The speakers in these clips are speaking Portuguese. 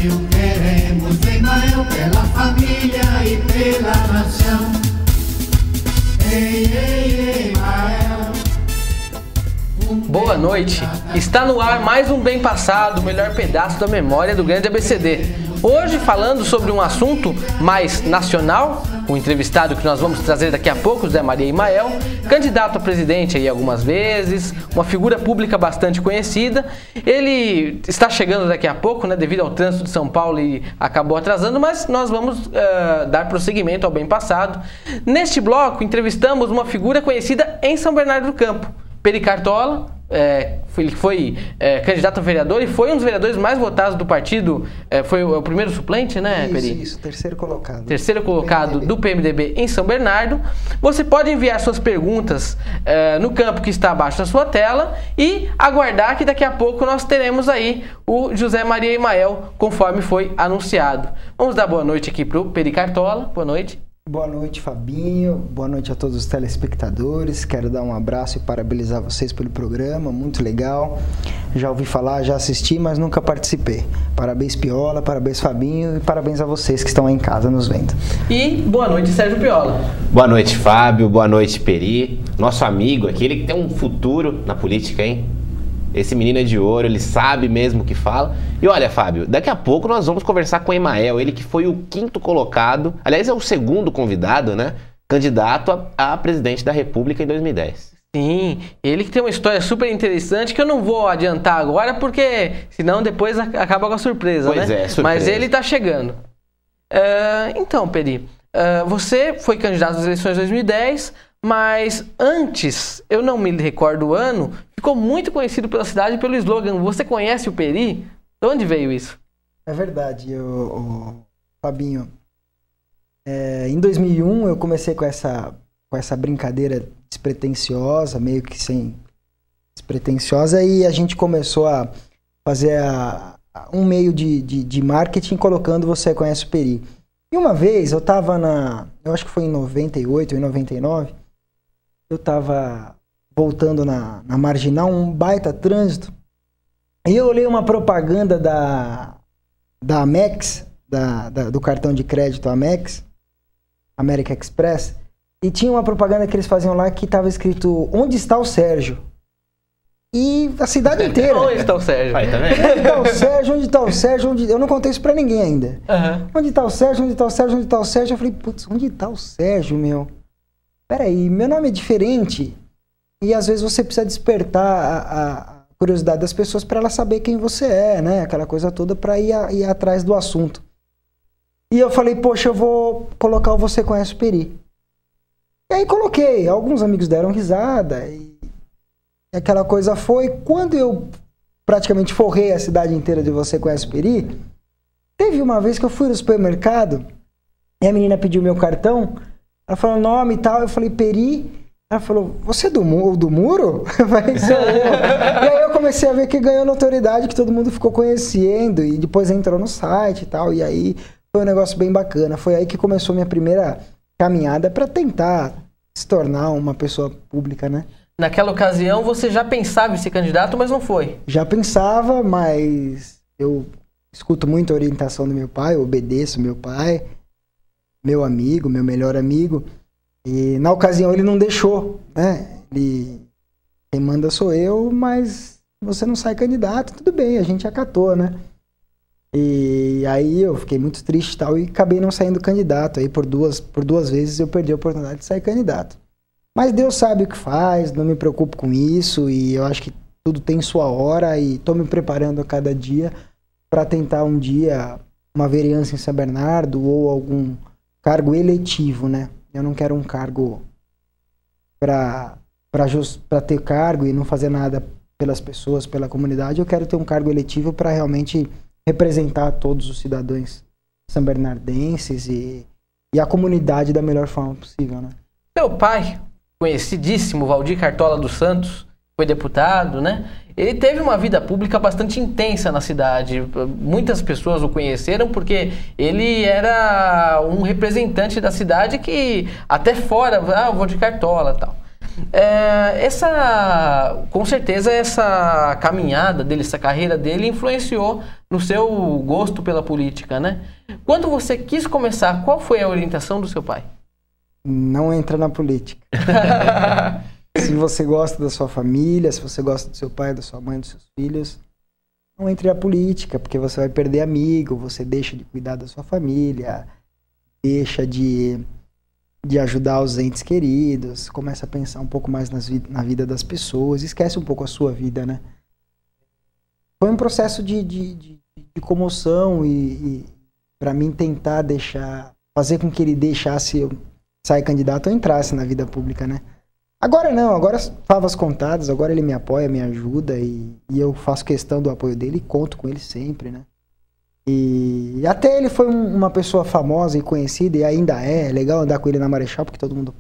Brasil queremos Emael pela família e pela nação. Ei, ei, Emael. Boa noite, está no ar mais um Bem Passado, o melhor pedaço da memória do grande ABCD. Hoje falando sobre um assunto mais nacional, o entrevistado que nós vamos trazer daqui a pouco, José Maria Emael, candidato a presidente aí algumas vezes, uma figura pública bastante conhecida. Ele está chegando daqui a pouco, né, devido ao trânsito de São Paulo e acabou atrasando, mas nós vamos dar prosseguimento ao Bem Passado. Neste bloco, entrevistamos uma figura conhecida em São Bernardo do Campo, Peri Cartola. Ele foi candidato a vereador e foi um dos vereadores mais votados do partido, foi o primeiro suplente, né, Peri? Isso, terceiro colocado. Terceiro colocado do PMDB em São Bernardo. Você pode enviar suas perguntas no campo que está abaixo da sua tela e aguardar que daqui a pouco nós teremos aí o José Maria Emael, conforme foi anunciado. Vamos dar boa noite aqui para o Peri Cartola. Boa noite. Boa noite, Fabinho. Boa noite a todos os telespectadores. Quero dar um abraço e parabenizar vocês pelo programa, muito legal. Já ouvi falar, já assisti, mas nunca participei. Parabéns, Piola, parabéns, Fabinho, e parabéns a vocês que estão aí em casa nos vendo. E boa noite, Sérgio Piola. Boa noite, Fábio. Boa noite, Peri. Nosso amigo, aquele que tem um futuro na política, hein? Esse menino é de ouro, ele sabe mesmo o que fala. E olha, Fábio, daqui a pouco nós vamos conversar com o Emael, ele que foi o 5º colocado, aliás, é o 2º convidado, né? Candidato a presidente da República em 2010. Sim, ele que tem uma história super interessante que eu não vou adiantar agora, porque senão depois acaba com a surpresa, pois né? É, surpresa. Mas ele tá chegando. Então, Peri, você foi candidato às eleições de 2010, mas antes, eu não me recordo o ano, ficou muito conhecido pela cidade pelo slogan "Você conhece o Peri?". De onde veio isso? É verdade, Fabinho. Em 2001 eu comecei com essa brincadeira despretensiosa, meio que sem despretensiosa, e a gente começou a fazer um meio de marketing colocando "Você conhece o Peri". E uma vez eu tava eu acho que foi em 98 ou em 99, eu tava voltando na Marginal, um baita trânsito, e eu olhei uma propaganda da Amex, do cartão de crédito Amex, American Express, e tinha uma propaganda que eles faziam lá que tava escrito "Onde está o Sérgio?". E a cidade inteira. Onde está o Sérgio? Vai, tá vendo? Onde está o Sérgio? Onde está o Sérgio? Eu não contei isso pra ninguém ainda. Uhum. Onde está o Sérgio? Onde está o Sérgio? Onde está o Sérgio? Eu falei, putz, onde está o Sérgio, meu? Peraí, meu nome é diferente. E às vezes você precisa despertar a curiosidade das pessoas para ela saber quem você é, né? Aquela coisa toda para ir atrás do assunto. E eu falei, poxa, eu vou colocar o "Você conhece o Peri". E aí coloquei. Alguns amigos deram risada e aquela coisa foi. Quando eu praticamente forrei a cidade inteira de "Você conhece o Peri", teve uma vez que eu fui no supermercado e a menina pediu meu cartão, ela falou o nome e tal, eu falei Peri, ela falou, "Você é do Muro?" Eu falei, "Sou eu". E aí eu comecei a ver que ganhou notoriedade, que todo mundo ficou conhecendo, e depois entrou no site e tal, e aí foi um negócio bem bacana. Foi aí que começou minha primeira caminhada para tentar se tornar uma pessoa pública, né? Naquela ocasião você já pensava em ser candidato, mas não foi? Já pensava, mas eu escuto muito a orientação do meu pai, eu obedeço meu pai, meu amigo, meu melhor amigo. E na ocasião ele não deixou, né? Quem manda sou eu, mas você não sai candidato, tudo bem, a gente acatou, né? E aí eu fiquei muito triste e tal, e acabei não saindo candidato. Aí por duas vezes eu perdi a oportunidade de sair candidato. Mas Deus sabe o que faz, não me preocupo com isso, e eu acho que tudo tem sua hora, e estou me preparando a cada dia para tentar um dia uma vereança em São Bernardo ou algum cargo eletivo, né? Eu não quero um cargo para ter cargo e não fazer nada pelas pessoas, pela comunidade. Eu quero ter um cargo eletivo para realmente representar todos os cidadãos são-bernardenses e a comunidade da melhor forma possível, né? Seu pai, conhecidíssimo Valdir Cartola dos Santos, foi deputado, né? Ele teve uma vida pública bastante intensa na cidade. Muitas pessoas o conheceram porque ele era um representante da cidade que até fora, o Valdir Cartola e tal. Com certeza essa caminhada dele, essa carreira dele influenciou no seu gosto pela política, né? Quando você quis começar, qual foi a orientação do seu pai? Não entra na política. Se você gosta da sua família, se você gosta do seu pai, da sua mãe, dos seus filhos, não entre na política, porque você vai perder amigo, você deixa de cuidar da sua família, deixa de ajudar os entes queridos, começa a pensar um pouco mais na vida das pessoas, esquece um pouco a sua vida, né? Foi um processo de comoção e para mim tentar fazer com que ele deixasse eu sair candidato ou entrasse na vida pública, né? Agora não, agora favas contadas, agora ele me apoia, me ajuda e eu faço questão do apoio dele e conto com ele sempre, né? E até ele foi uma pessoa famosa e conhecida e ainda é legal andar com ele na Marechal, porque todo mundo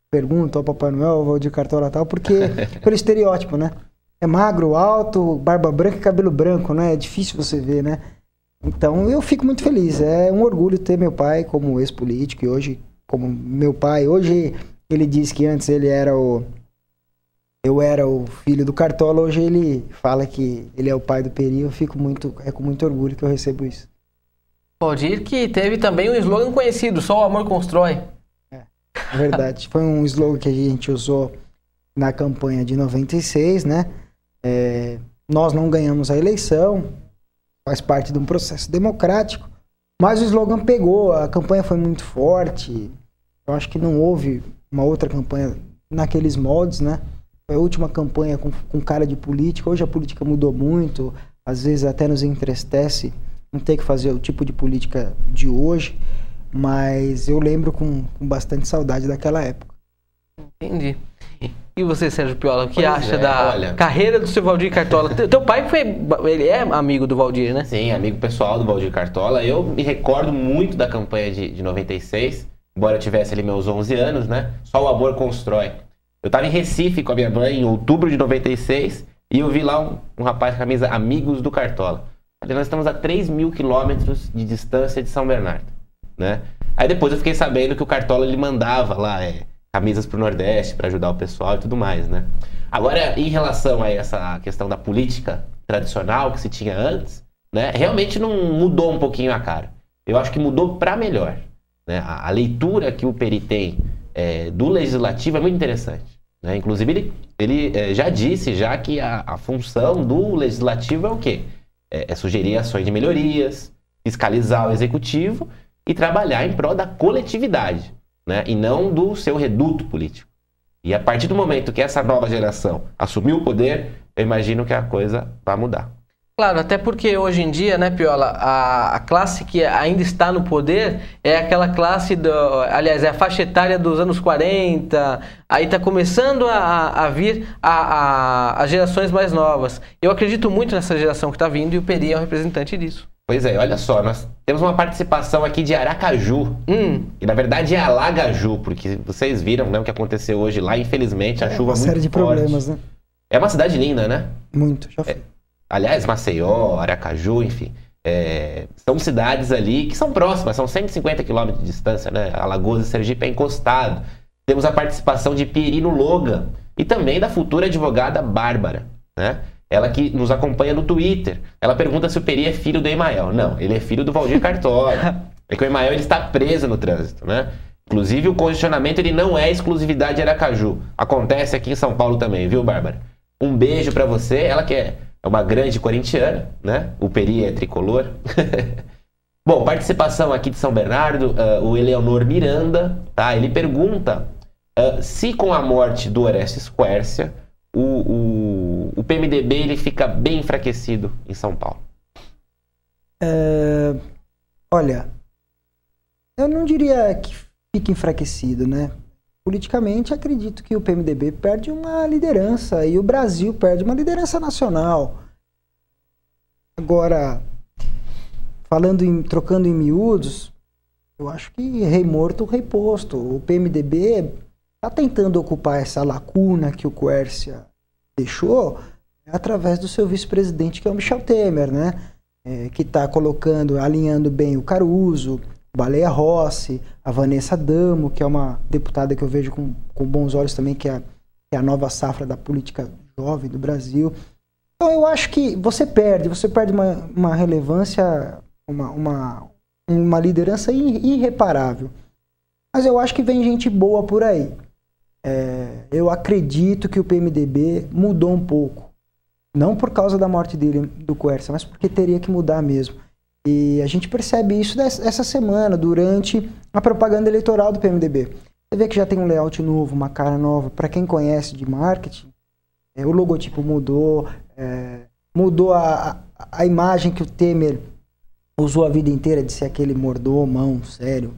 pergunta ao Papai Noel, ao Valdir Cartola e tal, porque pelo estereótipo, né? É magro, alto, barba branca e cabelo branco, né? É difícil você ver, né? Então eu fico muito feliz, é um orgulho ter meu pai como ex-político e hoje como meu pai. Hoje ele diz que antes eu era o filho do Cartola, hoje ele fala que ele é o pai do Peri, eu fico com muito orgulho que eu recebo isso. Valdir que teve também um slogan conhecido, só o amor constrói. É verdade, foi um slogan que a gente usou na campanha de 96, né? Nós não ganhamos a eleição, faz parte de um processo democrático, mas o slogan pegou, a campanha foi muito forte, eu acho que não houve uma outra campanha naqueles moldes, né? Foi a última campanha com cara de política. Hoje a política mudou muito, às vezes até nos entristece não ter que fazer o tipo de política de hoje, mas eu lembro com bastante saudade daquela época. Entendi. E você, Sérgio Piola, o que acha da carreira do seu Valdir Cartola? Teu pai ele é amigo do Valdir, né? Sim, amigo pessoal do Valdir Cartola. Eu me recordo muito da campanha de 96, embora eu tivesse ali meus 11 anos, né? Só o amor constrói. Eu estava em Recife com a minha mãe em outubro de 96 e eu vi lá um rapaz com a camisa Amigos do Cartola. Falei, nós estamos a 3.000 quilômetros de distância de São Bernardo, né? Aí depois eu fiquei sabendo que o Cartola ele mandava lá camisas pro Nordeste para ajudar o pessoal e tudo mais, né? Agora, em relação a essa questão da política tradicional que se tinha antes, né? Realmente não mudou um pouquinho a cara. Eu acho que mudou para melhor, né? A leitura que o Peri tem do legislativo é muito interessante, né? Inclusive ele já disse que a função do legislativo é o quê? É sugerir ações de melhorias, fiscalizar o executivo e trabalhar em prol da coletividade, né? E não do seu reduto político. E a partir do momento que essa nova geração assumiu o poder, eu imagino que a coisa vai mudar. Claro, até porque hoje em dia, né, Piola, a classe que ainda está no poder é aquela classe, aliás, é a faixa etária dos anos 40, aí está começando a vir as gerações mais novas. Eu acredito muito nessa geração que está vindo e o Peri é um representante disso. Pois é, olha só, nós temos uma participação aqui de Aracaju, e na verdade é Alagaju, porque vocês viram, né, o que aconteceu hoje lá, infelizmente, a chuva muito forte. Uma série de problemas, né? É uma cidade linda, né? Muito, já foi. Aliás, Maceió, Aracaju, enfim, são cidades ali que são próximas, são 150 quilômetros de distância, né? Alagoas e Sergipe é encostado. Temos a participação de Pierino Logan e também da futura advogada Bárbara, né? Ela que nos acompanha no Twitter. Ela pergunta se o Peri é filho do Emael. Não, ele é filho do Valdir Cartola. É que o Emael ele está preso no trânsito, né? Inclusive, o congestionamento ele não é exclusividade de Aracaju. Acontece aqui em São Paulo também, viu, Bárbara? Um beijo pra você. Ela que é uma grande corintiana, né? O Peri é tricolor. Bom, participação aqui de São Bernardo, o Eleonor Miranda, tá? Ele pergunta se com a morte do Orestes Quércia, o PMDB ele fica bem enfraquecido em São Paulo. Olha, eu não diria que fica enfraquecido, né? Politicamente, acredito que o PMDB perde uma liderança e o Brasil perde uma liderança nacional. Agora, trocando em miúdos, eu acho que rei morto, rei posto. O PMDB está tentando ocupar essa lacuna que o Quércia deixou através do seu vice-presidente, que é o Michel Temer, né? Que está alinhando bem o Caruso, Baleia Rossi, a Vanessa Damo, que é uma deputada que eu vejo com bons olhos também, que é a nova safra da política jovem do Brasil. Então eu acho que você perde uma relevância, uma liderança irreparável. Mas eu acho que vem gente boa por aí. Eu acredito que o PMDB mudou um pouco. Não por causa da morte dele, do Quércia, mas porque teria que mudar mesmo. E a gente percebe isso essa semana, durante a propaganda eleitoral do PMDB. Você vê que já tem um layout novo, uma cara nova. Para quem conhece de marketing, o logotipo mudou, mudou a imagem que o Temer usou a vida inteira de ser aquele mordomão, sério,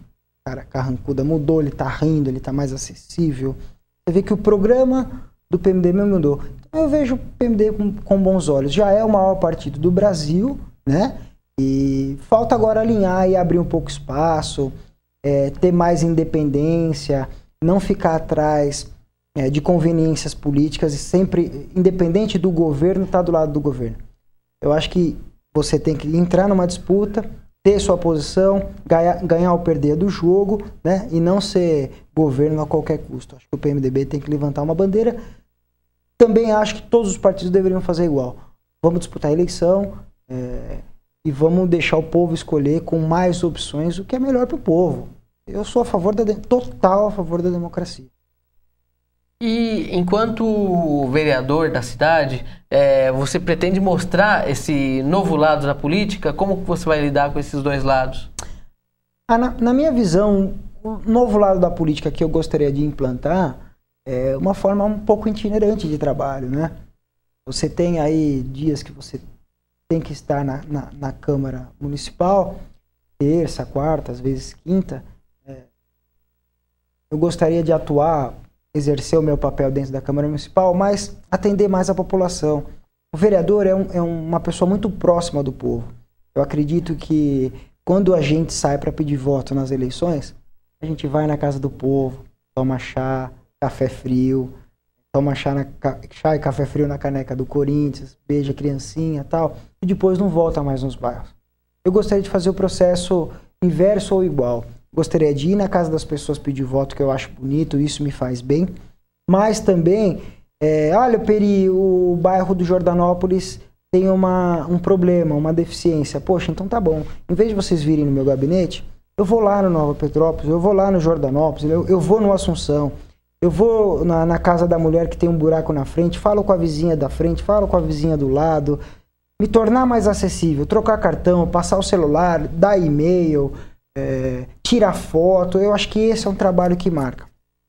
cara carrancuda. Mudou, ele tá rindo, ele tá mais acessível. Você vê que o programa do PMDB mudou. Então eu vejo o PMDB com bons olhos. Já é o maior partido do Brasil, né? E falta agora alinhar e abrir um pouco espaço, ter mais independência, não ficar atrás de conveniências políticas e sempre, independente do governo, estar do lado do governo. Eu acho que você tem que entrar numa disputa, ter sua posição, ganhar ou perder do jogo, né? E não ser governo a qualquer custo. Acho que o PMDB tem que levantar uma bandeira. Também acho que todos os partidos deveriam fazer igual. Vamos disputar a eleição, e vamos deixar o povo escolher com mais opções o que é melhor para o povo. Eu sou total a favor da democracia. E enquanto vereador da cidade, você pretende mostrar esse novo lado da política? Como você vai lidar com esses dois lados? Na minha visão, o novo lado da política que eu gostaria de implantar é uma forma um pouco itinerante de trabalho, né? Você tem aí dias que você tem que estar na Câmara Municipal, terça, quarta, às vezes quinta. Eu gostaria de atuar, exercer o meu papel dentro da Câmara Municipal, mas atender mais a população. O vereador é uma pessoa muito próxima do povo. Eu acredito que quando a gente sai para pedir voto nas eleições, a gente vai na casa do povo, toma chá, café frio, toma chá e café frio na caneca do Corinthians, beija a criancinha e tal, e depois não volta mais nos bairros. Eu gostaria de fazer o processo inverso ou igual. Gostaria de ir na casa das pessoas pedir voto, que eu acho bonito, isso me faz bem. Mas também, olha, Peri, o bairro do Jordanópolis tem um problema, uma deficiência. Poxa, então tá bom. Em vez de vocês virem no meu gabinete, eu vou lá no Nova Petrópolis, eu vou lá no Jordanópolis, eu vou no Assunção. Eu vou na casa da mulher que tem um buraco na frente, falo com a vizinha da frente, falo com a vizinha do lado, me tornar mais acessível, trocar cartão, passar o celular, dar e-mail, tirar foto. Eu acho que esse é um trabalho que marca.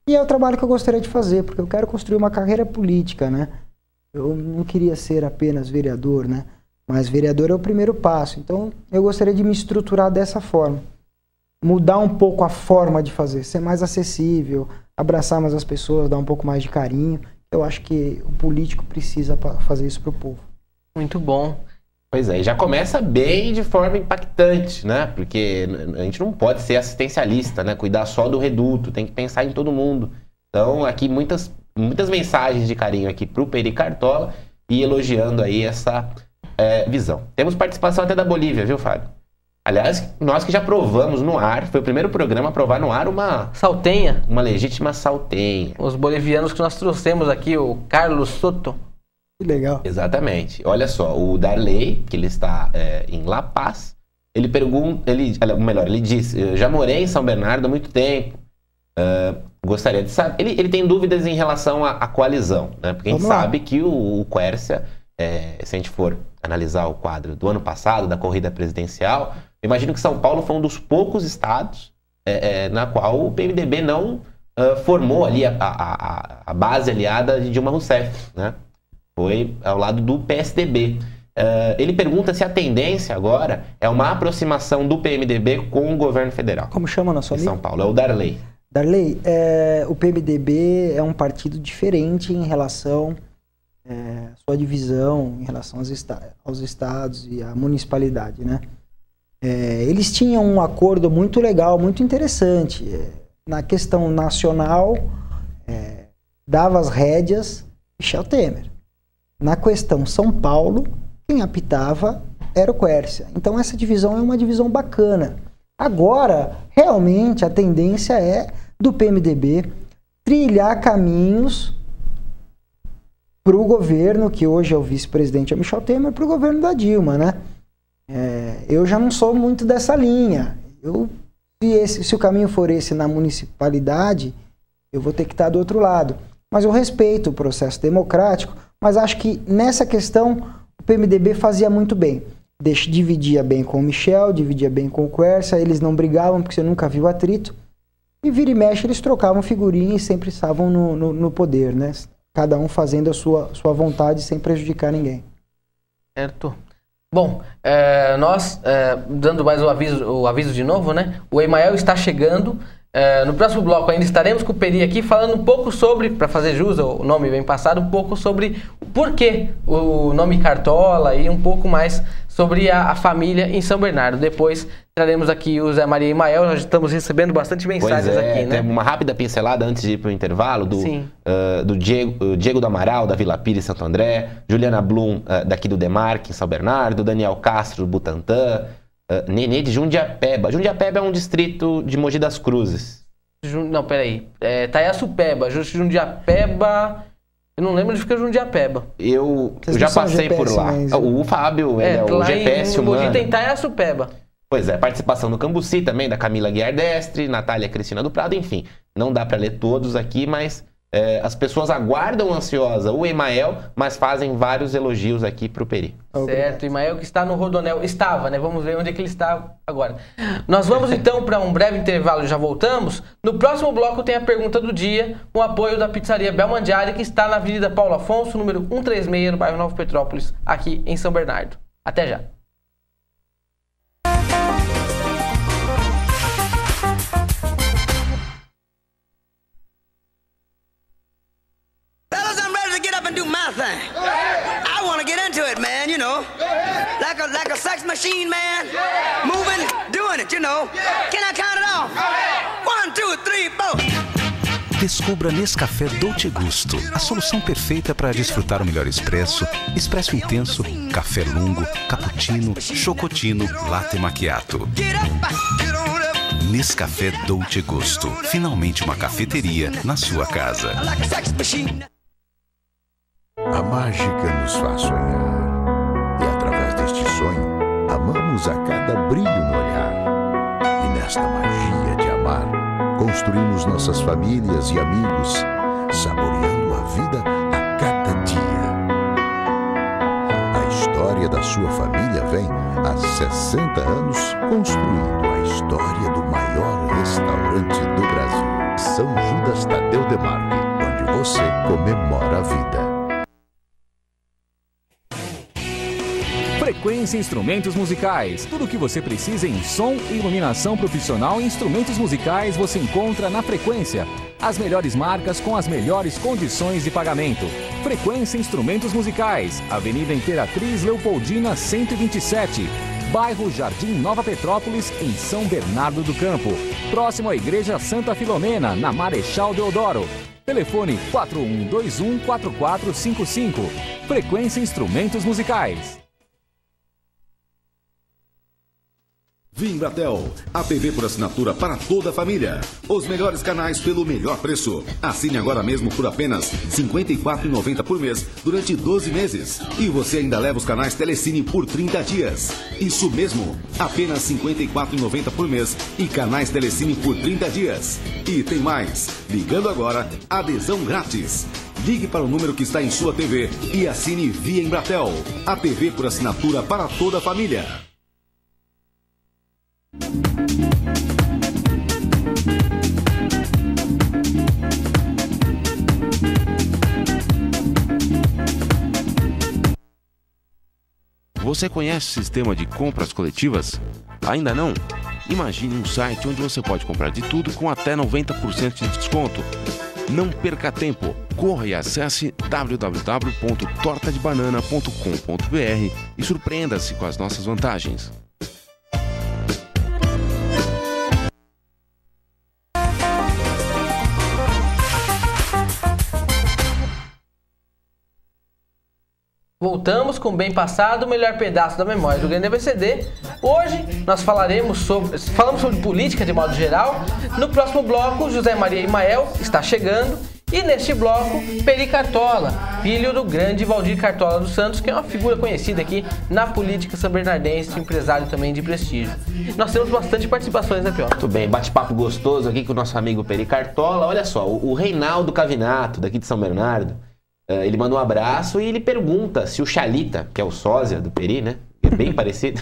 E é o trabalho que eu gostaria de fazer, porque eu quero construir uma carreira política, né? Eu não queria ser apenas vereador, né? Mas vereador é o primeiro passo. Então eu gostaria de me estruturar dessa forma. Mudar um pouco a forma de fazer, ser mais acessível, abraçar mais as pessoas, dar um pouco mais de carinho. Eu acho que o político precisa fazer isso pro povo. Muito bom. Pois é, e já começa bem de forma impactante, né? Porque a gente não pode ser assistencialista, né? Cuidar só do reduto, tem que pensar em todo mundo. Então, aqui muitas mensagens de carinho aqui pro Peri Cartola e elogiando aí essa visão. Temos participação até da Bolívia, viu, Fábio? Aliás, nós que já provamos no ar, foi o primeiro programa a provar no ar uma... Saltenha. Uma legítima saltenha. Os bolivianos que nós trouxemos aqui, o Carlos Soto. Que legal. Exatamente. Olha só, o Darley, que ele está em La Paz, ele pergunta, ele disse, eu já morei em São Bernardo há muito tempo, gostaria de saber, ele tem dúvidas em relação à coalizão, né? Porque a gente sabe que o Quércia, se a gente for analisar o quadro do ano passado, da corrida presidencial, eu imagino que São Paulo foi um dos poucos estados na qual o PMDB não formou ali a base aliada de Dilma Rousseff, né? Foi ao lado do PSDB. Ele pergunta se a tendência agora é uma aproximação do PMDB com o governo federal. Como chama na sua São Paulo, é o Darley. Darley, o PMDB é um partido diferente em relação à sua divisão, em relação aos estados e à municipalidade, né? Eles tinham um acordo muito legal, muito interessante. Na questão nacional, dava as rédeas Michel Temer. Na questão São Paulo, quem apitava era o Quércia. Então essa divisão é uma divisão bacana. Agora, realmente, a tendência é do PMDB trilhar caminhos para o governo, que hoje é o vice-presidente é Michel Temer, para o governo da Dilma, né? Eu já não sou muito dessa linha. Se o caminho for esse na municipalidade, eu vou ter que estar do outro lado. Mas eu respeito o processo democrático, mas acho que nessa questão o PMDB fazia muito bem. Dividia bem com o Michel, dividia bem com o Quercia, eles não brigavam porque você nunca viu atrito. E vira e mexe eles trocavam figurinha e sempre estavam no poder, né? Cada um fazendo a sua vontade sem prejudicar ninguém. Certo. Bom, nós, dando mais o aviso de novo, né? O Emael está chegando. No próximo bloco ainda estaremos com o Peri aqui falando um pouco sobre, para fazer jus ao nome bem passado, um pouco sobre o porquê o nome Cartola e um pouco mais sobre a família em São Bernardo. Depois traremos aqui o Zé Maria e Emael, nós estamos recebendo bastante mensagens aqui, né? Uma rápida pincelada antes de ir para o intervalo do Diego do Amaral, da Vila Pires, Santo André, Juliana Blum, daqui do Demarque, em São Bernardo, Daniel Castro, do Butantã, Nenê de Jundiapeba. Jundiapeba é um distrito de Mogi das Cruzes. Não, peraí. Taiaçupeba, Jundiapeba... Eu não lembro onde fica Jundiapeba. Eu já passei por lá. O Fábio, o GPS humano. Mogi tem Taiaçupeba. Pois é, participação do Cambuci também, da Camila Guiar Destre, Natália Cristina do Prado, enfim. Não dá para ler todos aqui, mas as pessoas aguardam ansiosa o Emael, mas fazem vários elogios aqui pro Peri. Certo, Emael que está no Rodonel. Estava, né? Vamos ver onde é que ele está agora. Nós vamos então para um breve intervalo e já voltamos. No próximo bloco tem a pergunta do dia, com apoio da pizzaria Belmandiari, que está na Avenida Paulo Afonso, número 136, no bairro Novo Petrópolis, aqui em São Bernardo. Até já. I want to get into it, man, you know. Like a sex machine, man. Moving, doing it, you know. Can I count it off? 1, 2, 3, 4. Descubra Nescafé Dolce Gusto, a solução perfeita para desfrutar o melhor expresso, expresso intenso, café lungo, cappuccino, chocotino, latte macchiato. Nescafé Dolce Gusto, finalmente uma cafeteria na sua casa. A mágica nos faz sonhar, e através deste sonho, amamos a cada brilho no olhar. E nesta magia de amar, construímos nossas famílias e amigos, saboreando a vida a cada dia. A história da sua família vem há 60 anos construindo a história do maior restaurante do Brasil, São Judas Tadeu Demarque, onde você comemora a vida. Frequência Instrumentos Musicais. Tudo o que você precisa em som e iluminação profissional e instrumentos musicais você encontra na Frequência. As melhores marcas com as melhores condições de pagamento. Frequência Instrumentos Musicais. Avenida Imperatriz Leopoldina 127. Bairro Jardim Nova Petrópolis, em São Bernardo do Campo. Próximo à Igreja Santa Filomena, na Marechal Deodoro. Telefone 4121-4455. Frequência Instrumentos Musicais. Vimbratel, a TV por assinatura para toda a família. Os melhores canais pelo melhor preço. Assine agora mesmo por apenas R$ 54,90 por mês durante 12 meses. E você ainda leva os canais Telecine por 30 dias. Isso mesmo, apenas R$ 54,90 por mês e canais Telecine por 30 dias. E tem mais, ligando agora, adesão grátis. Ligue para o número que está em sua TV e assine via Embratel. A TV por assinatura para toda a família. Você conhece o sistema de compras coletivas? Ainda não? Imagine um site onde você pode comprar de tudo com até 90% de desconto. Não perca tempo. Corra e acesse www.tortadebanana.com.br e surpreenda-se com as nossas vantagens. Voltamos com Bem Passado, o melhor pedaço da memória do grande ABCD. Hoje nós falamos sobre política de modo geral. No próximo bloco, José Maria Imael está chegando. E neste bloco, Peri Cartola, filho do grande Valdir Cartola dos Santos, que é uma figura conhecida aqui na política sanbernardense, empresário também de prestígio. Nós temos bastante participações, né, Pior? Muito bem, bate-papo gostoso aqui com o nosso amigo Peri Cartola. Olha só, o Reinaldo Cavinato, daqui de São Bernardo, ele manda um abraço e ele pergunta se o Chalita, que é o sósia do Peri, né? É bem parecido.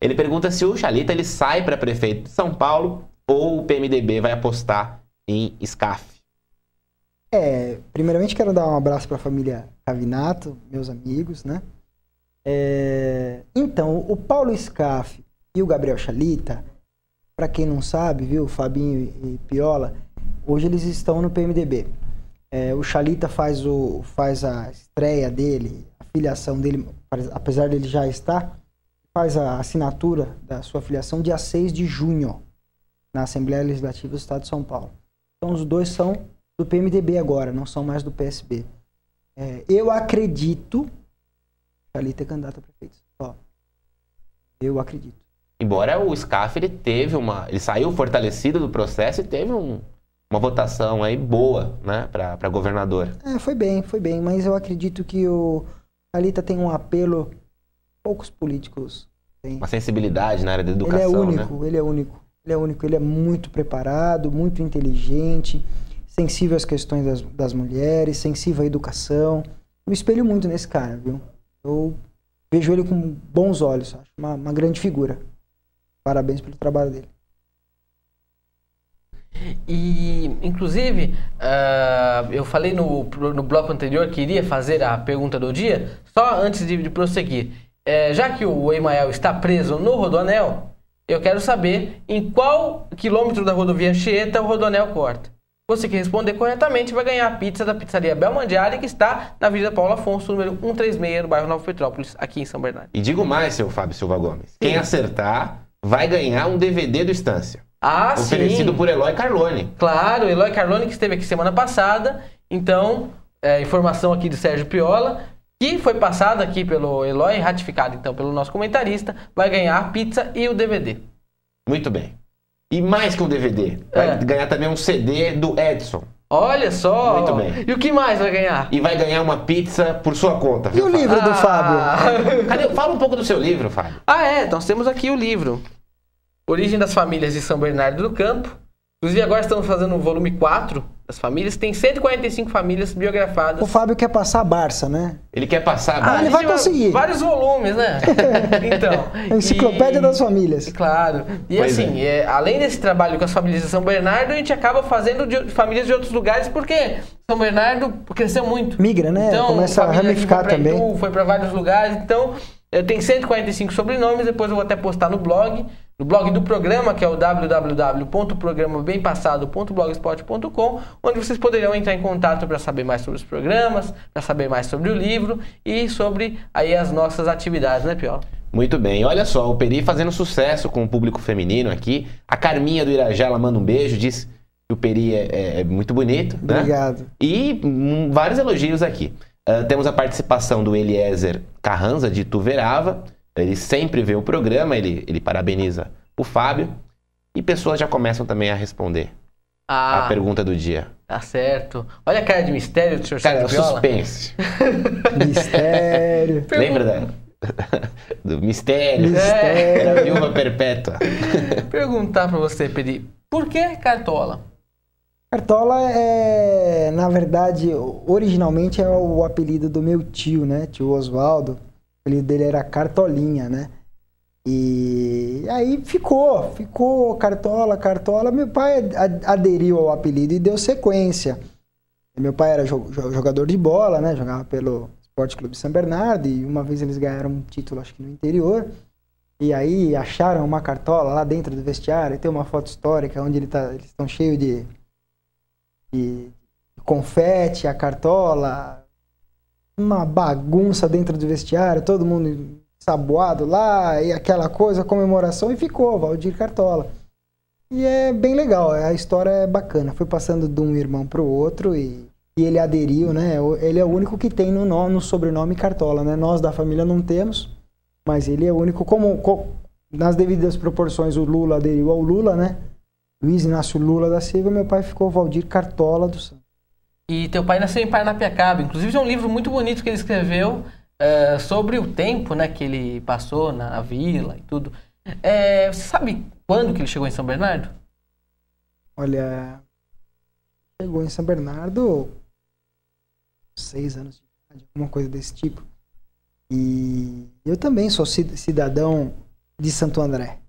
Ele pergunta se o Chalita ele sai para prefeito de São Paulo ou o PMDB vai apostar em SCAF. Primeiramente quero dar um abraço para a família Cavinato, meus amigos, né? Então, o Paulo SCAF e o Gabriel Chalita, para quem não sabe, viu, Fabinho e Piola, hoje eles estão no PMDB. O Chalita faz a estreia dele, a filiação dele, apesar dele já estar, faz a assinatura da sua filiação dia 6 de junho, na Assembleia Legislativa do Estado de São Paulo. Então os dois são do PMDB agora, não são mais do PSB. Eu acredito que Chalita é candidato a prefeito. Eu acredito. Embora o SCAF ele saiu fortalecido do processo e teve uma votação aí boa, né, para governador. Foi bem, mas eu acredito que o Chalita tem um apelo que poucos políticos têm. Uma sensibilidade na área da educação, ele é único, ele é muito preparado, muito inteligente, sensível às questões das mulheres, sensível à educação. Eu me espelho muito nesse cara, viu? Eu vejo ele com bons olhos, acho uma grande figura. Parabéns pelo trabalho dele. E, inclusive, eu falei no bloco anterior que iria fazer a pergunta do dia, só antes de prosseguir. Já que o Emael está preso no Rodoanel, eu quero saber em qual quilômetro da rodovia Anchieta o Rodoanel corta. Você que responder corretamente vai ganhar a pizza da pizzaria Belmandiari, que está na Avenida Paulo Afonso, número 136, no bairro Nova Petrópolis, aqui em São Bernardo. E digo mais, seu Fábio Silva Gomes. Sim. Quem acertar vai ganhar um DVD do Estância. Oferecido por Eloy Carlone. Claro, Eloy Carlone, que esteve aqui semana passada. Então, informação aqui de Sérgio Piola, que foi passada aqui pelo Eloy, ratificado então pelo nosso comentarista, vai ganhar a pizza e o DVD. Muito bem. E mais que um DVD, vai ganhar também um CD do Edson. Olha só! Muito bem. E o que mais vai ganhar? E vai ganhar uma pizza por sua conta. E o livro do Fábio? Cadê? Fala um pouco do seu livro, Fábio. Nós temos aqui o livro. Origem das Famílias de São Bernardo do Campo. Inclusive agora estamos fazendo o volume 4 das famílias. Tem 145 famílias biografadas. O Fábio quer passar a Barça, né? Ele quer passar a Barça. Ele vai conseguir. Vários volumes, né? Então. A enciclopédia das famílias. Claro. E pois assim, além desse trabalho com as famílias de São Bernardo, a gente acaba fazendo de famílias de outros lugares, porque São Bernardo cresceu muito. Migra, né? Então, começa a ramificar também. Foi para vários lugares. Então, eu tenho 145 sobrenomes, depois eu vou até postar no blog do programa, que é o www.programabempassado.blogspot.com, onde vocês poderão entrar em contato para saber mais sobre os programas, para saber mais sobre o livro e sobre aí as nossas atividades, né, Piola? Muito bem. Olha só, o Peri fazendo sucesso com o público feminino aqui. A Carminha do Irajá, ela manda um beijo, diz que o Peri é muito bonito. Obrigado. Né? E vários elogios aqui. Temos a participação do Eliezer Carranza, de Ituverava. Ele sempre vê o programa, ele parabeniza o Fábio. E pessoas já começam também a responder a pergunta do dia. Tá certo. Olha a cara de mistério do senhor Sérgio Piola. Suspense. Mistério. Lembra do mistério? Mistério. Da viúva perpétua. Perguntar pra você, Peri, por que Cartola? Cartola na verdade, originalmente é o apelido do meu tio, né? Tio Oswaldo. O apelido dele era Cartolinha, né? E aí ficou Cartola. Meu pai aderiu ao apelido e deu sequência. Meu pai era jogador de bola, né? Jogava pelo Esporte Clube São Bernardo e uma vez eles ganharam um título, acho que no interior. E aí acharam uma cartola lá dentro do vestiário. E tem uma foto histórica onde eles estão cheios de confete, a cartola, uma bagunça dentro do vestiário, todo mundo saboado lá, e aquela coisa, comemoração, e ficou, Valdir Cartola. E é bem legal, a história é bacana, foi passando de um irmão para o outro, e e ele aderiu, né? Ele é o único que tem no sobrenome Cartola, né? Nós da família não temos, mas ele é o único, nas devidas proporções o Lula aderiu ao Lula, né? Luiz Inácio Lula da Silva, meu pai ficou Valdir Cartola dos Santos. E teu pai nasceu em Paranapiacaba, inclusive é um livro muito bonito que ele escreveu sobre o tempo, né, que ele passou na vila e tudo. Você sabe quando que ele chegou em São Bernardo? Olha, chegou em São Bernardo 6 anos de idade, alguma coisa desse tipo. E eu também sou cidadão de Santo André.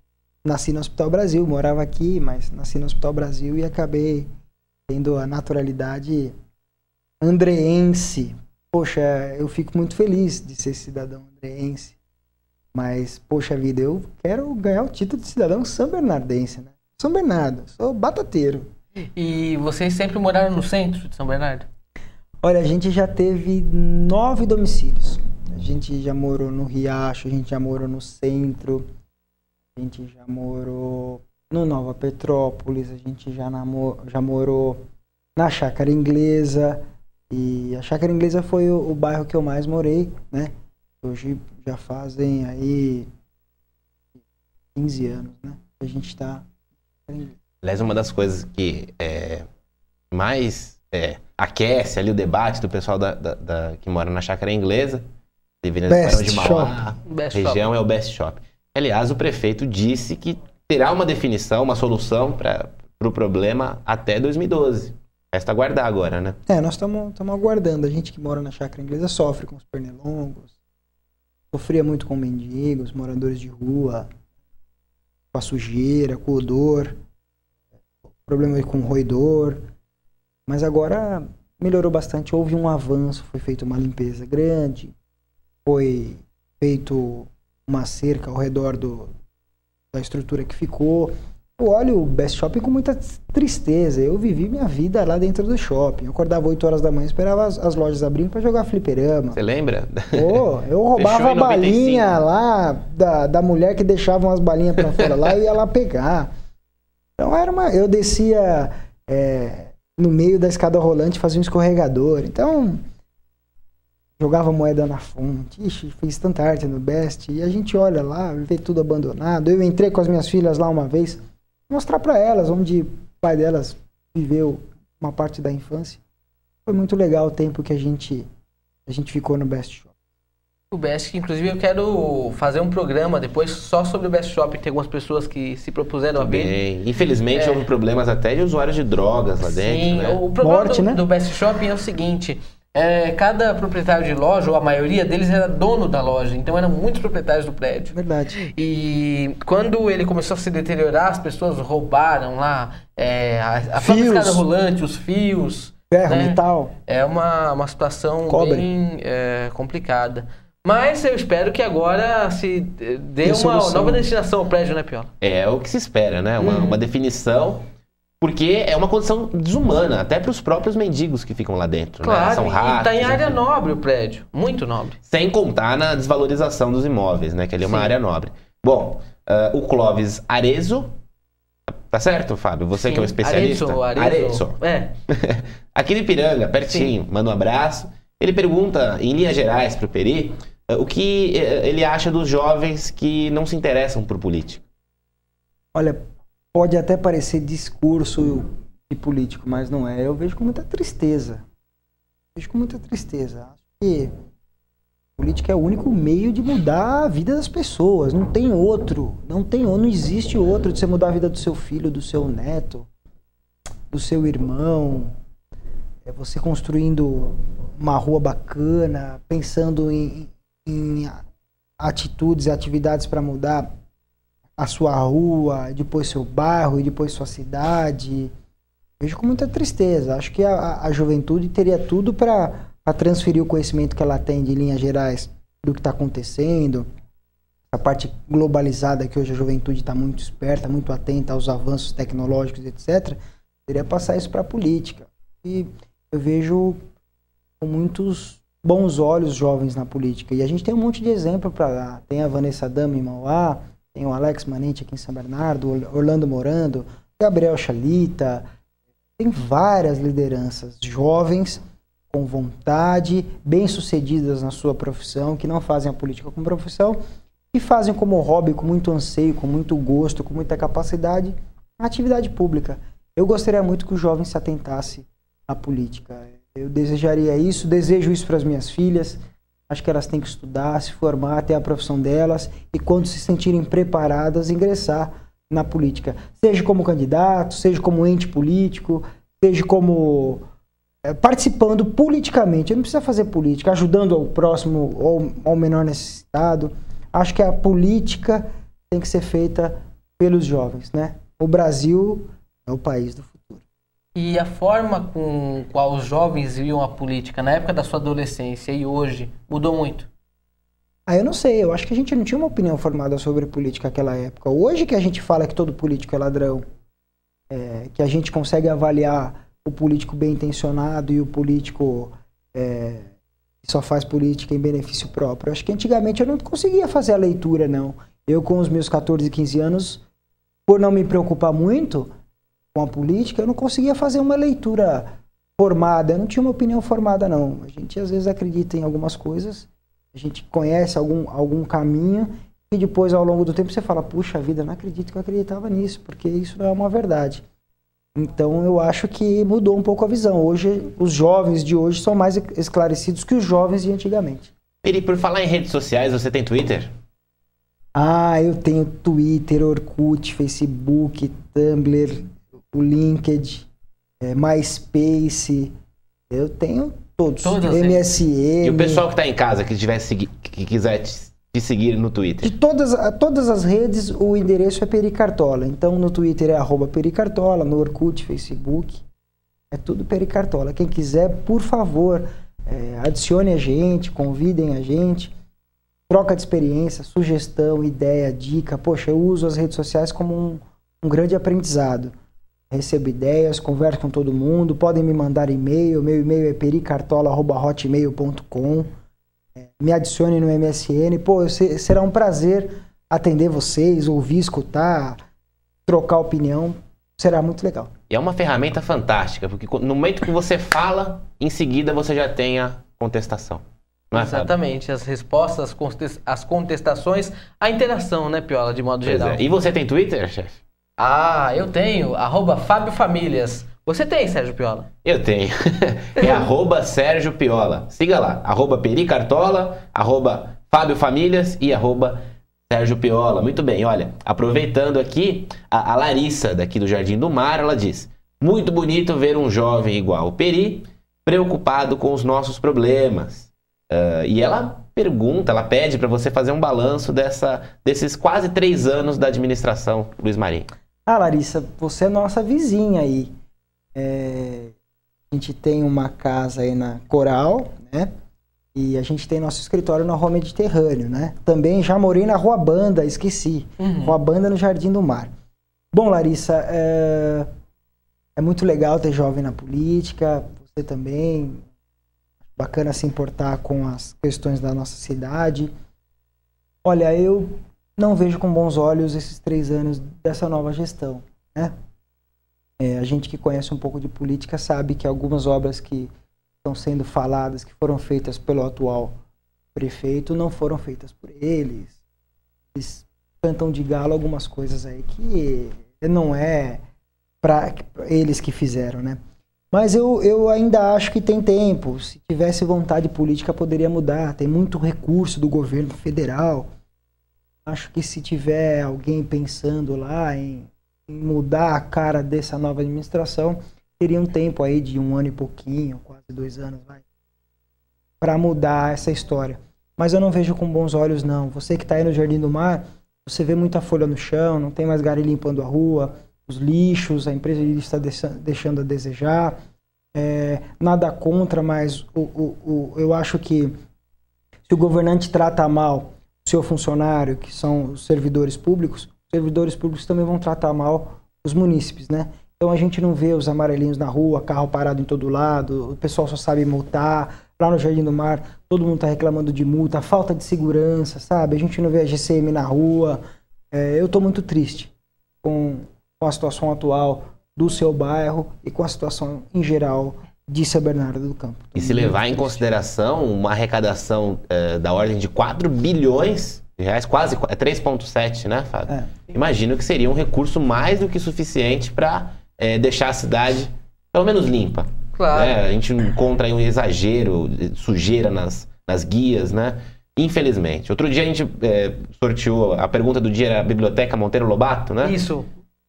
Nasci no Hospital Brasil, morava aqui, mas nasci no Hospital Brasil e acabei tendo a naturalidade andreense. Poxa, eu fico muito feliz de ser cidadão andreense. Mas, poxa vida, eu quero ganhar o título de cidadão são-bernardense, né? São Bernardo, sou batateiro. E vocês sempre moraram no centro de São Bernardo? Olha, a gente já teve 9 domicílios. A gente já morou no Riacho, a gente já morou no centro, a gente já morou no Nova Petrópolis, a gente já morou na Chácara Inglesa. E a Chácara Inglesa foi o bairro que eu mais morei, né? Hoje já fazem aí 15 anos, né? A gente está... Aliás, uma das coisas que mais aquece ali o debate do pessoal que mora na Chácara Inglesa, Best de Mauá, região é o Best Shop. Aliás, o prefeito disse que terá uma definição, uma solução para o problema até 2012. Resta aguardar agora, né? Nós estamos aguardando. A gente que mora na Chácara Inglesa sofre com os pernilongos, sofria muito com mendigos, moradores de rua, com a sujeira, com o odor, problema com o roedor, mas agora melhorou bastante, houve um avanço, foi feita uma limpeza grande, foi feito uma cerca ao redor da estrutura que ficou. Eu olho o Best Shopping com muita tristeza, eu vivi minha vida lá dentro do shopping, eu acordava 8 horas da manhã, esperava as lojas abrirem para jogar fliperama. Você lembra? Eu roubava a balinha lá da mulher que deixava umas balinhas para fora lá e ia lá pegar. Então eu descia no meio da escada rolante, fazia um escorregador, então jogava moeda na fonte. Ixi, fiz tanta arte no Best e a gente olha lá, vê tudo abandonado. Eu entrei com as minhas filhas lá uma vez, mostrar para elas onde o pai delas viveu uma parte da infância. Foi muito legal o tempo que a gente ficou no Best Shop. O Best, inclusive eu quero fazer um programa depois só sobre o Best Shop. Tem algumas pessoas que se propuseram a ver. Infelizmente houve problemas até de usuários de drogas lá dentro. Sim, né? O problema do Best Shop é o seguinte: cada proprietário de loja, ou a maioria deles, era dono da loja, então eram muitos proprietários do prédio. Verdade. E quando ele começou a se deteriorar, as pessoas roubaram lá a própria escada rolante, os fios. Ferro, metal. É uma situação bem complicada. Mas eu espero que agora se dê uma nova destinação ao prédio, né, Piola? É o que se espera, né? Uma definição, porque é uma condição desumana, até para os próprios mendigos que ficam lá dentro. Claro, né? São ratos. Está em área nobre o prédio, muito nobre. Sem contar na desvalorização dos imóveis, né? Que ali é uma área nobre. Bom, o Clóvis Arezzo, tá certo, Fábio? Você que é um especialista. Arezzo. Aqui de Ipiranga, pertinho, manda um abraço. Ele pergunta, em linhas gerais, para o Peri, o que ele acha dos jovens que não se interessam por política. Olha, pode até parecer discurso de político, mas não é. Eu vejo com muita tristeza. Acho que política é o único meio de mudar a vida das pessoas. Não tem outro. Não existe outro de você mudar a vida do seu filho, do seu neto, do seu irmão. É você construindo uma rua bacana, pensando em atitudes e atividades para mudar a sua rua, depois seu bairro e depois sua cidade. Vejo com muita tristeza. Acho que a juventude teria tudo para transferir o conhecimento que ela tem de linhas gerais do que está acontecendo. A parte globalizada que hoje a juventude está muito esperta, muito atenta aos avanços tecnológicos, etc. Teria passar isso para a política. E eu vejo com muitos bons olhos jovens na política. E a gente tem um monte de exemplo para dar. Tem a Vanessa Dama em Mauá, tem o Alex Manente aqui em São Bernardo, Orlando Morando, Gabriel Chalita. Tem várias lideranças jovens com vontade, bem-sucedidas na sua profissão, que não fazem a política como profissão, e fazem como hobby, com muito anseio, com muito gosto, com muita capacidade, a atividade pública. Eu gostaria muito que o jovem se atentasse à política. Eu desejaria isso, desejo isso para as minhas filhas. Acho que elas têm que estudar, se formar, ter a profissão delas e, quando se sentirem preparadas, ingressar na política. Seja como candidato, seja como ente político, seja como participando politicamente. Não precisa fazer política, ajudando ao próximo ou ao menor necessitado. Acho que a política tem que ser feita pelos jovens, né? O Brasil é o país do futuro. E a forma com qual os jovens viam a política na época da sua adolescência e hoje mudou muito? Eu não sei, eu acho que a gente não tinha uma opinião formada sobre política naquela época. Hoje que a gente fala que todo político é ladrão, que a gente consegue avaliar o político bem intencionado e o político que só faz política em benefício próprio. Eu acho que antigamente eu não conseguia fazer a leitura, não. Eu, com os meus 14, 15 anos, por não me preocupar muito com a política, eu não conseguia fazer uma leitura formada, eu não tinha uma opinião formada, não. A gente às vezes acredita em algumas coisas, a gente conhece algum caminho e depois, ao longo do tempo, você fala, puxa vida, não acredito que eu acreditava nisso, porque isso não é uma verdade. Então eu acho que mudou um pouco a visão. Hoje, os jovens de hoje são mais esclarecidos que os jovens de antigamente. Peri, por falar em redes sociais, você tem Twitter? Eu tenho Twitter, Orkut, Facebook, Tumblr, o LinkedIn, MySpace, eu tenho todos. MSN. E o pessoal que está em casa, que quiser te seguir no Twitter? De todas as redes, o endereço é Peri Cartola. Então no Twitter é @Peri Cartola, no Orkut, Facebook, é tudo Peri Cartola. Quem quiser, por favor, adicione a gente, convidem a gente. Troca de experiência, sugestão, ideia, dica. Poxa, eu uso as redes sociais como um grande aprendizado. Recebo ideias, converso com todo mundo, podem me mandar e-mail, meu e-mail é pericartola@hotmail.com. Me adicione no MSN. Será um prazer atender vocês, ouvir, escutar, trocar opinião. Será muito legal. E é uma ferramenta fantástica, porque no momento que você fala, em seguida você já tem a contestação. Não é, exatamente, Fábio? As respostas, as contestações, a interação, né, Piola, de modo geral. E você tem Twitter, chefe? Eu tenho, @Fábio Famílias. Você tem, Sérgio Piola? Eu tenho. É @Sérgio Piola. Siga lá, @Peri Cartola, @Fábio Famílias e @Sérgio Piola. Muito bem, olha, aproveitando aqui, a Larissa, daqui do Jardim do Mar, ela diz: muito bonito ver um jovem igual o Peri, preocupado com os nossos problemas. E ela pede para você fazer um balanço desses quase 3 anos da administração Luiz Marinho. Larissa, você é nossa vizinha aí. A gente tem uma casa aí na Coral, né? E a gente tem nosso escritório na Rua Mediterrâneo, né? Também já morei na Rua Banda, esqueci. Rua Banda, no Jardim do Mar. Bom, Larissa, é muito legal ter jovem na política, você também. Bacana se importar com as questões da nossa cidade. Olha, eu não vejo com bons olhos esses 3 anos dessa nova gestão, né? A gente que conhece um pouco de política sabe que algumas obras que estão sendo faladas, que foram feitas pelo atual prefeito, não foram feitas por eles. Eles cantam de galo algumas coisas aí que não é para eles que fizeram, né? Mas eu ainda acho que tem tempo. Se tivesse vontade política, poderia mudar. Tem muito recurso do governo federal. Acho que se tiver alguém pensando lá em mudar a cara dessa nova administração, teria um tempo aí de 1 ano e pouquinho, quase 2 anos, para mudar essa história. Mas eu não vejo com bons olhos, não. Você que está aí no Jardim do Mar, você vê muita folha no chão, não tem mais gari limpando a rua, os lixos, a empresa de lixo está deixando a desejar. Nada contra, mas eu acho que se o governante trata mal o seu funcionário, que são os servidores públicos também vão tratar mal os munícipes, né? Então a gente não vê os amarelinhos na rua, carro parado em todo lado, o pessoal só sabe multar. Lá no Jardim do Mar, todo mundo está reclamando de multa, falta de segurança, sabe? A gente não vê a GCM na rua. Eu estou muito triste com a situação atual do seu bairro e com a situação em geral de São Bernardo do Campo. E se levar em consideração uma arrecadação da ordem de 4 bilhões de reais, quase 3,7, né, Fábio? Imagino que seria um recurso mais do que suficiente para deixar a cidade pelo menos limpa. Claro. Né? A gente encontra aí um exagero, sujeira nas guias, né? Infelizmente. Outro dia a gente sorteou, a pergunta do dia era a Biblioteca Monteiro Lobato, né? Isso.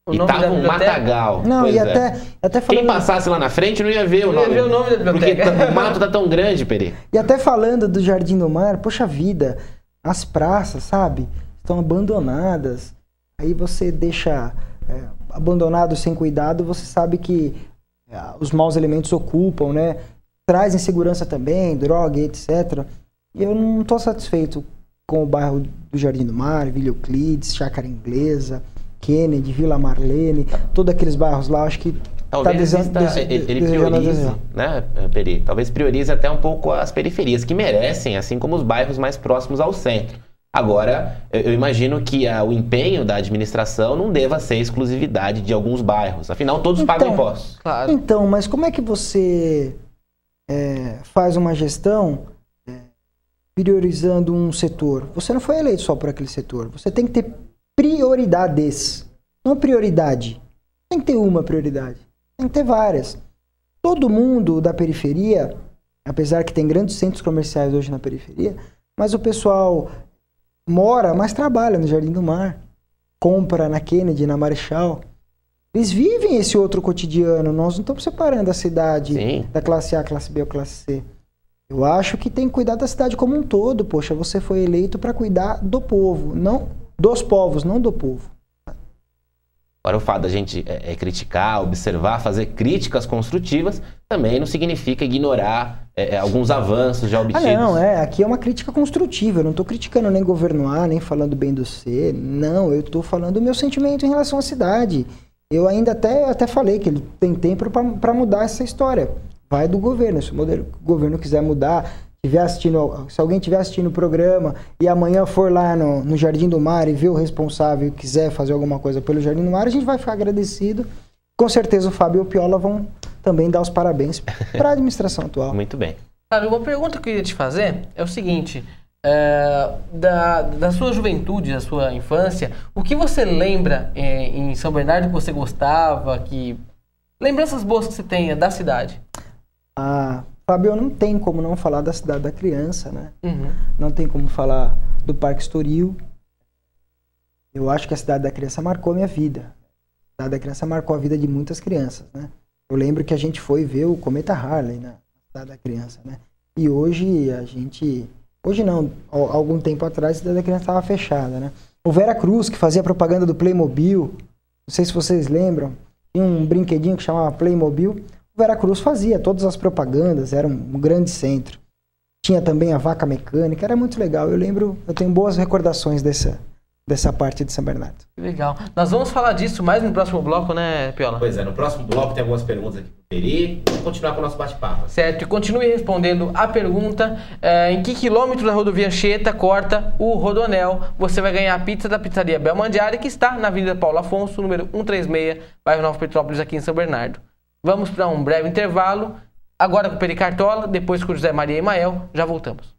O E nome tava da um biblioteca? matagal. Não, Pois e é. até falando... Quem passasse lá na frente não ia ver o Não ia nome. ver o nome da biblioteca. Porque o mato tá tão grande, Peri. E até falando do Jardim do Mar, poxa vida, as praças, sabe? Estão abandonadas. Aí você deixa abandonado sem cuidado, você sabe que os maus elementos ocupam, né? Traz insegurança também, droga, etc. E eu não estou satisfeito com o bairro do Jardim do Mar, Vila Euclides, Chácara Inglesa, Kennedy, Vila Marlene, todos aqueles bairros lá, acho que Talvez ele priorize, né, Peri? Talvez priorize até um pouco as periferias, que merecem, assim como os bairros mais próximos ao centro. Agora, eu imagino que o empenho da administração não deva ser exclusividade de alguns bairros. Afinal, todos pagam impostos. Claro. Então, mas como é que você faz uma gestão priorizando um setor? Você não foi eleito só por aquele setor. Você tem que ter prioridades, não prioridade. Tem que ter uma prioridade. Tem que ter várias. Todo mundo da periferia, apesar que tem grandes centros comerciais hoje na periferia, mas o pessoal mora, mas trabalha no Jardim do Mar, compra na Kennedy, na Marechal. Eles vivem esse outro cotidiano. Nós não estamos separando a cidade da classe A, classe B ou classe C. Eu acho que tem que cuidar da cidade como um todo. Poxa, você foi eleito para cuidar do povo, não dos povos, não do povo. Agora, o fato da gente criticar, observar, fazer críticas construtivas também não significa ignorar alguns avanços já obtidos. Aqui é uma crítica construtiva. Eu não estou criticando nem governo A, nem falando bem do C. Não, eu estou falando do meu sentimento em relação à cidade. Eu ainda até falei que ele tem tempo para mudar essa história. Vai do governo. Se o governo quiser mudar, se alguém estiver assistindo o programa e amanhã for lá no Jardim do Mar e ver o responsável e quiser fazer alguma coisa pelo Jardim do Mar, a gente vai ficar agradecido. Com certeza o Fábio e o Piola vão também dar os parabéns para a administração atual. Muito bem. Cara, uma pergunta que eu queria te fazer é o seguinte: da sua juventude, da sua infância, o que você lembra em São Bernardo que você gostava, lembranças boas que você tenha da cidade? Fábio, não tem como não falar da Cidade da Criança, né? Uhum. Não tem como falar do Parque Estoril. Eu acho que a Cidade da Criança marcou a minha vida. A Cidade da Criança marcou a vida de muitas crianças, né? Eu lembro que a gente foi ver o Cometa Harley na Cidade da Criança, né? E hoje hoje não, algum tempo atrás a Cidade da Criança estava fechada, né? O Vera Cruz, que fazia propaganda do Playmobil, não sei se vocês lembram, tinha um brinquedinho que chamava Playmobil. O Vera Cruz fazia todas as propagandas, era um grande centro. Tinha também a Vaca Mecânica, era muito legal. Eu tenho boas recordações dessa parte de São Bernardo. Legal. Nós vamos falar disso mais no próximo bloco, né, Piola? Pois é, no próximo bloco tem algumas perguntas aqui pro Peri. Vamos continuar com o nosso bate-papo. Certo, e continue respondendo a pergunta: em que quilômetro da rodovia Anchieta corta o Rodoanel? Você vai ganhar a pizza da pizzaria Belmandiari, que está na Avenida Paulo Afonso, número 136, bairro Nova Petrópolis, aqui em São Bernardo. Vamos para um breve intervalo, agora com o Peri Cartola, depois com o José Maria Emael. Já voltamos.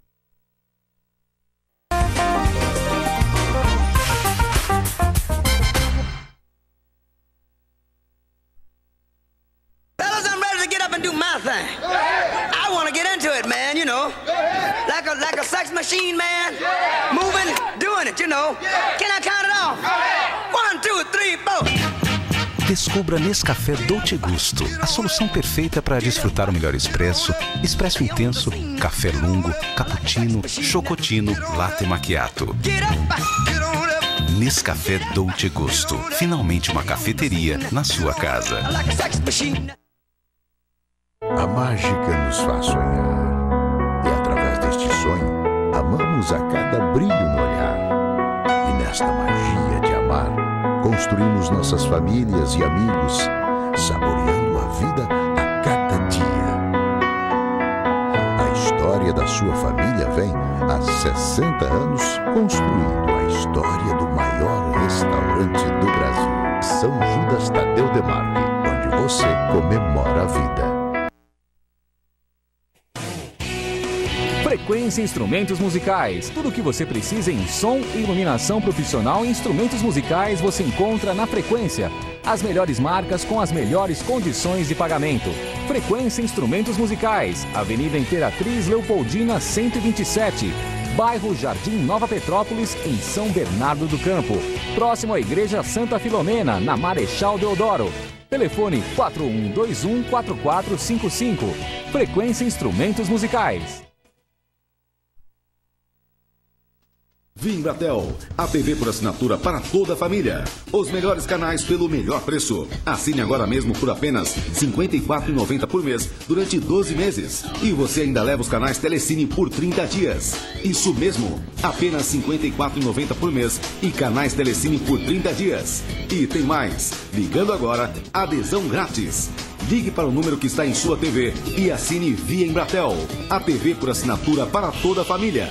Fellas, I'm ready to get up and do my thing. I want to get into it, man, you know. Like a sex machine, man. Moving, doing it, you know. Can I count it off? 1, 2, 3, 4. Descubra Nescafé Dolce Gusto, a solução perfeita para desfrutar o melhor expresso, expresso intenso, café lungo, cappuccino, chocotino, latte macchiato. Nescafé Dolce Gusto, finalmente uma cafeteria na sua casa. A mágica nos faz sonhar, e através deste sonho, amamos a cada brilho no olhar. E nesta magia de amar, construímos nossas famílias e amigos, saboreando a vida a cada dia. A história da sua família vem há 60 anos construindo a história do maior restaurante do Brasil, São Judas Tadeu Demarque, onde você comemora a vida. Frequência Instrumentos Musicais. Tudo o que você precisa em som e iluminação profissional e instrumentos musicais você encontra na Frequência. As melhores marcas com as melhores condições de pagamento. Frequência Instrumentos Musicais. Avenida Imperatriz Leopoldina 127. Bairro Jardim Nova Petrópolis, em São Bernardo do Campo. Próximo à Igreja Santa Filomena, na Marechal Deodoro. Telefone 4121-4455. Frequência Instrumentos Musicais. Vimbratel, a TV por assinatura para toda a família. Os melhores canais pelo melhor preço. Assine agora mesmo por apenas R$ 54,90 por mês durante 12 meses. E você ainda leva os canais Telecine por 30 dias. Isso mesmo, apenas R$ 54,90 por mês e canais Telecine por 30 dias. E tem mais, ligando agora, adesão grátis. Ligue para o número que está em sua TV e assine via Embratel, a TV por assinatura para toda a família.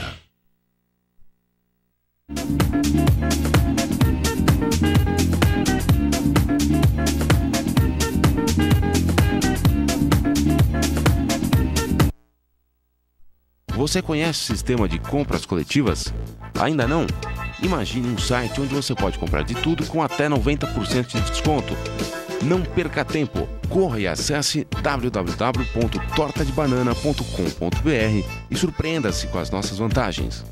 Você conhece o sistema de compras coletivas? Ainda não? Imagine um site onde você pode comprar de tudo com até 90% de desconto. Não perca tempo. Corra e acesse www.tortadebanana.com.br e surpreenda-se com as nossas vantagens.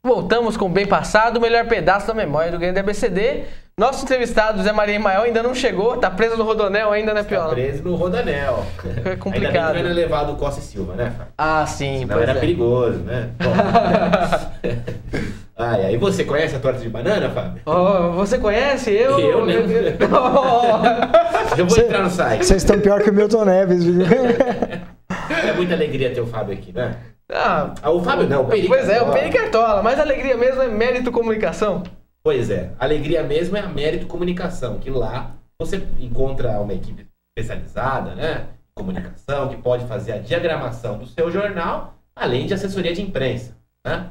Voltamos com o Bem Passado, o melhor pedaço da memória do grande ABCD. Nosso entrevistado, Zé Maria Emael, ainda não chegou, tá preso no Rodonel ainda, né, Piola? Tá preso no Rodonel. É complicado. Ainda bem que não era levado o Costa e Silva, né, Fábio? Ah, sim. Senão era perigoso, né? Aí você conhece a torta de banana, Fábio? Oh, você conhece? Eu não. Eu vou entrar no site. Vocês estão pior que o Milton Neves, viu? É muita alegria ter o Fábio aqui, né? O Fábio não, o Peri Pois Cartola. é, o Peri Cartola, mas a alegria mesmo é mérito comunicação. Pois é, a alegria mesmo é a mérito comunicação, que lá você encontra uma equipe especializada, né? Comunicação, que pode fazer a diagramação do seu jornal, além de assessoria de imprensa, né?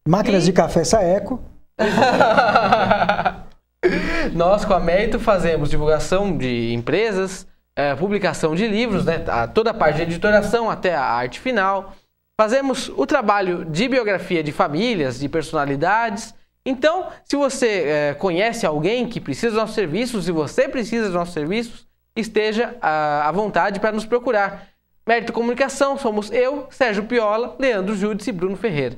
Máquinas de café Saeco. Nós, com a Mérito, fazemos divulgação de empresas, publicação de livros, né? Toda a parte de editoração até a arte final. Fazemos o trabalho de biografia de famílias, de personalidades. Então, se você conhece alguém que precisa dos nossos serviços, se você precisa dos nossos serviços, esteja à vontade para nos procurar. Mérito Comunicação, somos eu, Sérgio Piola, Leandro Júdice e Bruno Ferreira.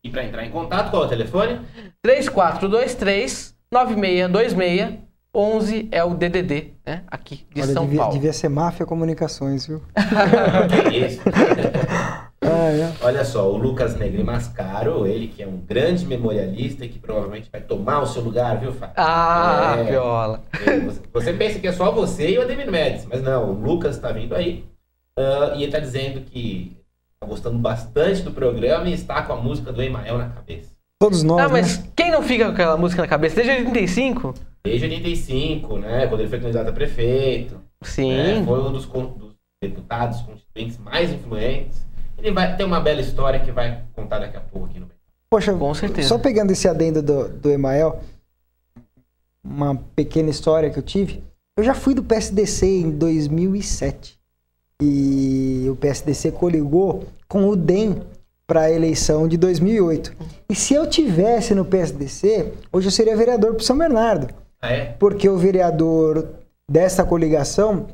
E para entrar em contato, qual é o telefone? 3423-9626. 11 é o DDD, né? Aqui de São Paulo. Devia ser Máfia Comunicações, viu? Que isso? Olha só, o Lucas Negri Mascaro, ele que é um grande memorialista e que provavelmente vai tomar o seu lugar, viu, Fábio? Piola. Você pensa que é só você e o Ademir Médici, mas não, o Lucas está vindo aí e ele está dizendo que está gostando bastante do programa e está com a música do Emael na cabeça. Todos nós, mas né? Quem não fica com aquela música na cabeça? Desde 85? Desde 85, né? Quando ele foi candidato a prefeito. Sim. Né? Foi um dos deputados constituintes mais influentes. Ele vai ter uma bela história que vai contar daqui a pouco aqui no meio. Poxa, com certeza. Só pegando esse adendo do Emael, uma pequena história que eu tive. Eu já fui do PSDC em 2007. E o PSDC coligou com o DEM para a eleição de 2008. E se eu tivesse no PSDC, hoje eu seria vereador para São Bernardo. Porque o vereador dessa coligação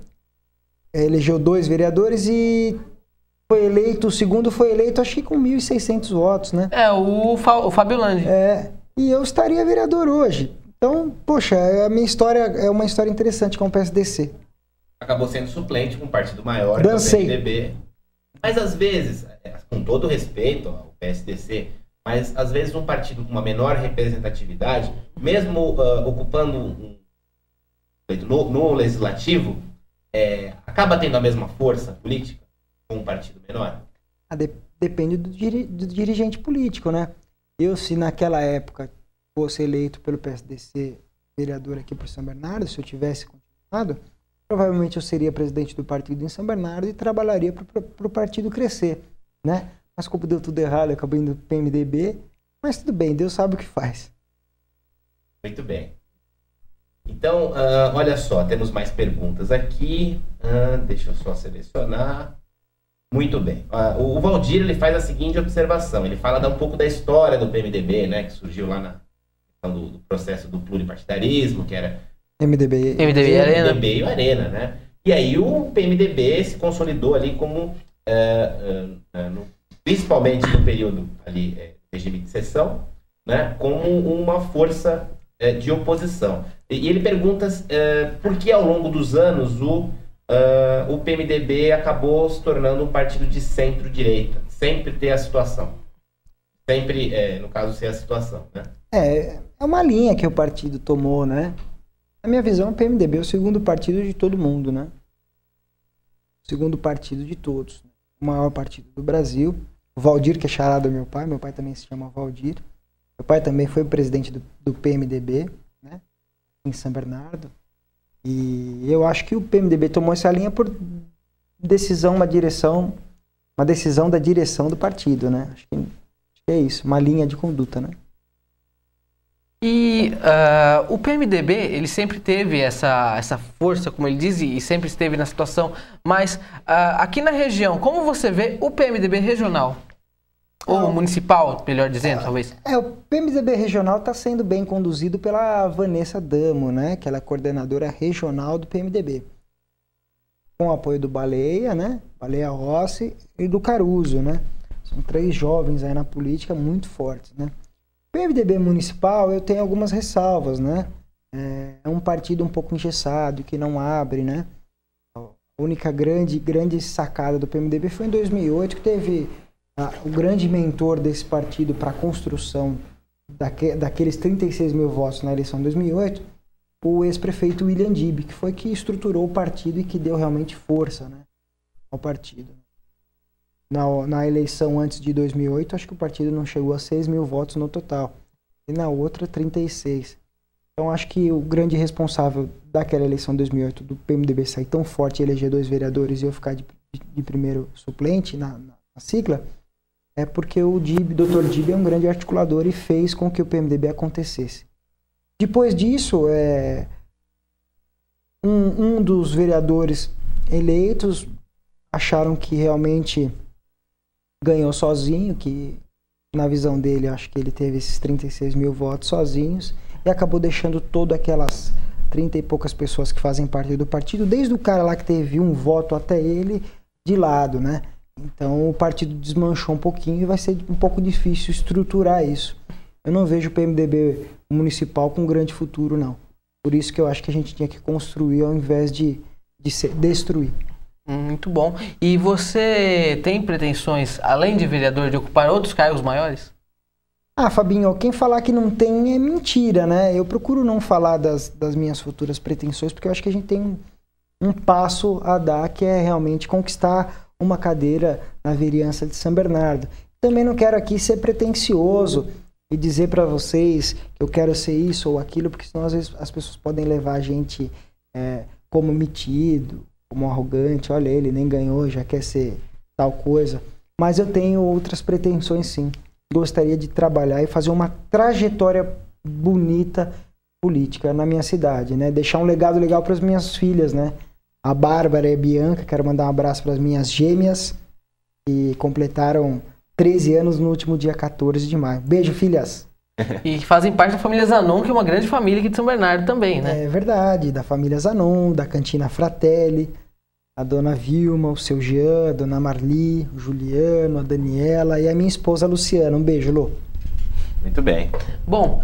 elegeu 2 vereadores e foi eleito, o segundo foi eleito acho que com 1.600 votos, né? O Fábio Landi. E eu estaria vereador hoje. Então, poxa, a minha história é uma história interessante com o PSDC. Acabou sendo suplente com um partido maior, Dancei. que é o PMDB. Mas às vezes, com todo respeito ao PSDC, mas às vezes um partido com uma menor representatividade, mesmo ocupando no legislativo, acaba tendo a mesma força política com um partido menor? Depende do dirigente político, né? Eu, se naquela época fosse eleito pelo PSDC vereador aqui por São Bernardo, se eu tivesse continuado, provavelmente eu seria presidente do partido em São Bernardo e trabalharia para o partido crescer, né? Mas como deu tudo errado, eu acabei indo pro PMDB, mas tudo bem, Deus sabe o que faz. Muito bem. Então, olha só, temos mais perguntas aqui. Deixa eu só selecionar. Muito bem. O Valdir, ele faz a seguinte observação. Ele fala um pouco da história do PMDB, né? Que surgiu lá na questão do processo do pluripartidarismo, que era MDB e Arena. MDB e Arena, né? E aí o PMDB se consolidou ali como, principalmente no período ali, regime de sessão, né? Como uma força de oposição. E ele pergunta por que ao longo dos anos o PMDB acabou se tornando um partido de centro-direita. Sempre ter a situação. Sempre, no caso, ser a situação, né? É uma linha que o partido tomou, né? Na minha visão, o PMDB é o segundo partido de todo mundo, né? O segundo partido de todos. O maior partido do Brasil. O Valdir, que é charado do meu pai também se chama Valdir. Meu pai também foi presidente do PMDB, né? Em São Bernardo. E eu acho que o PMDB tomou essa linha por decisão da direção do partido, né? Acho que é isso, uma linha de conduta, né? E o PMDB, ele sempre teve essa força, como ele diz, e sempre esteve na situação, mas aqui na região, como você vê o PMDB regional? Ou municipal, melhor dizendo, talvez? O PMDB regional está sendo bem conduzido pela Vanessa Damo, né? Que ela é coordenadora regional do PMDB. Com o apoio do Baleia, né? Baleia Rossi e do Caruso, né? São 3 jovens aí na política muito fortes, né? O PMDB municipal, eu tenho algumas ressalvas, né? É um partido um pouco engessado, que não abre, né? A única grande sacada do PMDB foi em 2008, que teve o grande mentor desse partido para a construção daqueles 36 mil votos na eleição de 2008, o ex-prefeito William Dib, que foi que estruturou o partido e que deu realmente força, né, ao partido. Na eleição antes de 2008, acho que o partido não chegou a 6 mil votos no total. E na outra, 36. Então, acho que o grande responsável daquela eleição de 2008, do PMDB sair tão forte e eleger 2 vereadores e eu ficar de primeiro suplente na sigla, é porque o Dr. Dib é um grande articulador e fez com que o PMDB acontecesse. Depois disso, um dos vereadores eleitos acharam que realmente ganhou sozinho, que na visão dele, acho que ele teve esses 36 mil votos sozinhos e acabou deixando todas aquelas 30 e poucas pessoas que fazem parte do partido, desde o cara lá que teve um voto até ele, de lado, né? Então o partido desmanchou um pouquinho e vai ser um pouco difícil estruturar isso. Eu não vejo o PMDB municipal com grande futuro, não. Por isso que eu acho que a gente tinha que construir ao invés de destruir. Muito bom. E você tem pretensões, além de vereador, de ocupar outros cargos maiores? Fabinho, quem falar que não tem é mentira, né? Eu procuro não falar das minhas futuras pretensões, porque eu acho que a gente tem um passo a dar, que é realmente conquistar uma cadeira na vereança de São Bernardo. Também não quero aqui ser pretensioso e dizer para vocês que eu quero ser isso ou aquilo, porque senão às vezes as pessoas podem levar a gente como metido, como arrogante. Olha, ele nem ganhou, já quer ser tal coisa. Mas eu tenho outras pretensões, sim. Gostaria de trabalhar e fazer uma trajetória bonita política na minha cidade, né? Deixar um legado legal para as minhas filhas, né? A Bárbara e a Bianca, quero mandar um abraço para as minhas gêmeas, que completaram 13 anos no último dia 14 de maio. Beijo, filhas! E fazem parte da família Zanon, que é uma grande família aqui de São Bernardo também, né? É verdade, da família Zanon, da Cantina Fratelli, a dona Vilma, o seu Jean, a dona Marli, o Juliano, a Daniela e a minha esposa Luciana. Um beijo, Lu. Muito bem. Bom,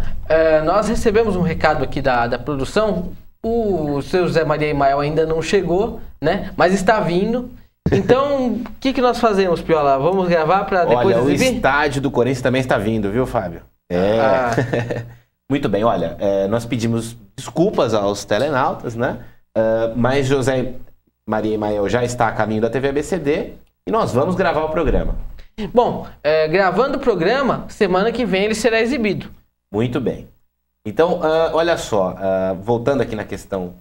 nós recebemos um recado aqui da produção. O seu Zé Maria Imael ainda não chegou, né? Mas está vindo. Então, o que nós fazemos, Piola? Vamos gravar para depois exibir? O estádio do Corinthians também está vindo, viu, Fábio? Muito bem, olha, nós pedimos desculpas aos telenautas, né? Mas José Maria Imael já está a caminho da TV ABCD e nós vamos gravar o programa. Bom, gravando o programa, semana que vem ele será exibido. Muito bem. Então, olha só, voltando aqui na questão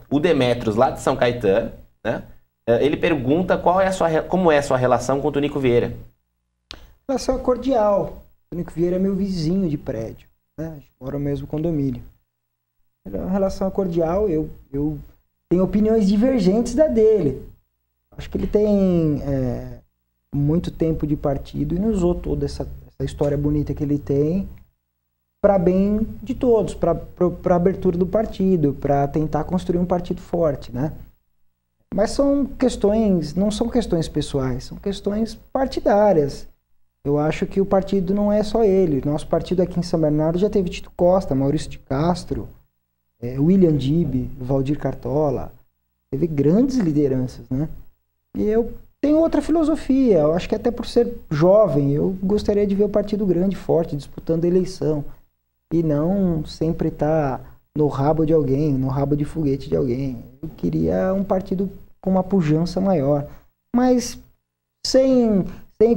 o Demetrios, lá de São Caetano, né? Ele pergunta como é a sua relação com o Tonico Vieira. Relação cordial. O Tonico Vieira é meu vizinho de prédio, né? A gente mora no mesmo condomínio. A relação é cordial, eu tenho opiniões divergentes da dele. Acho que ele tem muito tempo de partido e não usou toda essa história bonita que ele tem para bem de todos, para a abertura do partido, para tentar construir um partido forte, né? Mas são questões, não são questões pessoais, são questões partidárias. Eu acho que o partido não é só ele. Nosso partido aqui em São Bernardo já teve Tito Costa, Maurício de Castro, William Dib, Valdir Cartola. Teve grandes lideranças, né? E eu tenho outra filosofia. Eu acho que até por ser jovem, eu gostaria de ver o partido grande, forte, disputando a eleição. E não sempre estar no rabo de alguém, no rabo de foguete de alguém. Eu queria um partido com uma pujança maior. Mas sem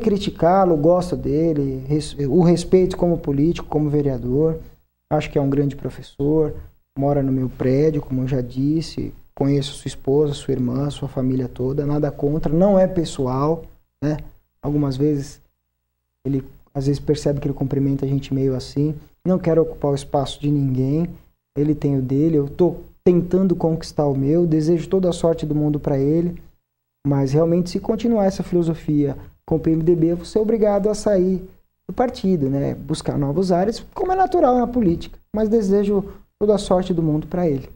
criticá-lo, gosto dele, o respeito como político, como vereador. Acho que é um grande professor, mora no meu prédio, como eu já disse, conheço sua esposa, sua irmã, sua família toda, nada contra, não é pessoal, né? Algumas vezes ele às vezes percebe que ele cumprimenta a gente meio assim, não quero ocupar o espaço de ninguém, ele tem o dele, eu estou tentando conquistar o meu, desejo toda a sorte do mundo para ele, mas realmente se continuar essa filosofia com o PMDB, eu vou ser obrigado a sair do partido, né? Buscar novos ares, como é natural na política, mas desejo toda a sorte do mundo para ele.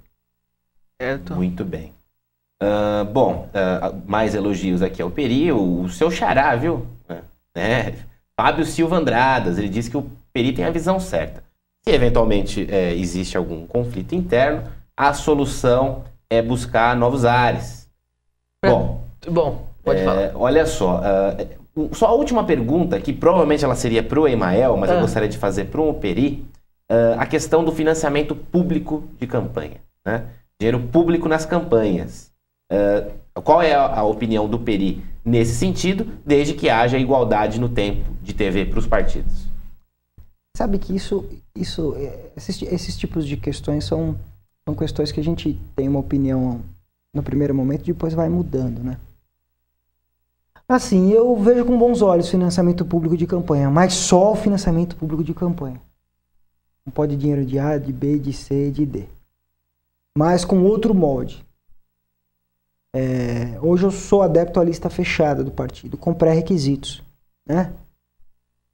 Certo. Muito bem. Mais elogios aqui ao Peri, o seu xará, viu? Fábio Silva Andradas, ele disse que o Peri tem a visão certa. Se eventualmente existe algum conflito interno, a solução é buscar novos ares. Bom, pode falar. Olha só, só a última pergunta, que provavelmente ela seria para o Emael, mas eu gostaria de fazer para o Peri, a questão do financiamento público de campanha, né? Dinheiro público nas campanhas. Qual é a opinião do Peri nesse sentido, desde que haja igualdade no tempo de TV para os partidos? Sabe que esses tipos de questões são questões que a gente tem uma opinião no primeiro momento e depois vai mudando, né? Assim, eu vejo com bons olhos o financiamento público de campanha, mas só o financiamento público de campanha. Não pode dinheiro de A, de B, de C, de D. Mas com outro molde. Hoje eu sou adepto à lista fechada do partido, com pré-requisitos, né?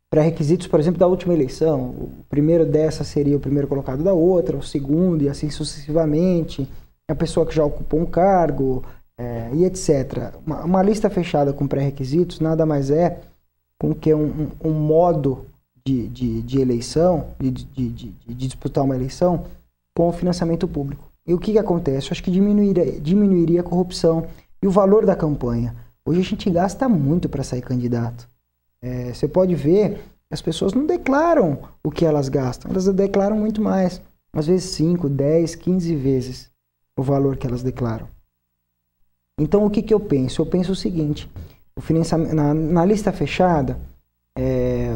Pré-requisitos, por exemplo, da última eleição. O primeiro dessa seria o primeiro colocado da outra, o segundo, e assim sucessivamente. A pessoa que já ocupou um cargo, e etc. Uma lista fechada com pré-requisitos nada mais é com que um modo de eleição, de disputar uma eleição com o financiamento público. E o que acontece? Eu acho que diminuiria a corrupção e o valor da campanha. Hoje a gente gasta muito para sair candidato. Você pode ver que as pessoas não declaram o que elas gastam, elas declaram muito mais. Às vezes 5, 10, 15 vezes o valor que elas declaram. Então o que eu penso? Eu penso o seguinte, o financiamento, na lista fechada,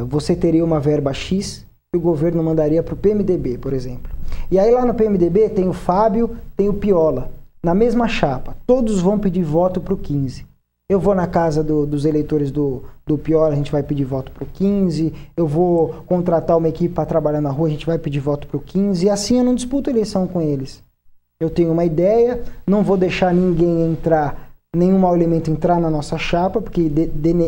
você teria uma verba X que o governo mandaria para o PMDB, por exemplo. E aí lá no PMDB tem o Fábio, tem o Piola, na mesma chapa. Todos vão pedir voto para o 15. Eu vou na casa dos eleitores do Piola, a gente vai pedir voto para o 15. Eu vou contratar uma equipe para trabalhar na rua, a gente vai pedir voto para o 15. E assim eu não disputo eleição com eles. Eu tenho uma ideia, não vou deixar ninguém entrar, nenhum mau elemento entrar na nossa chapa, porque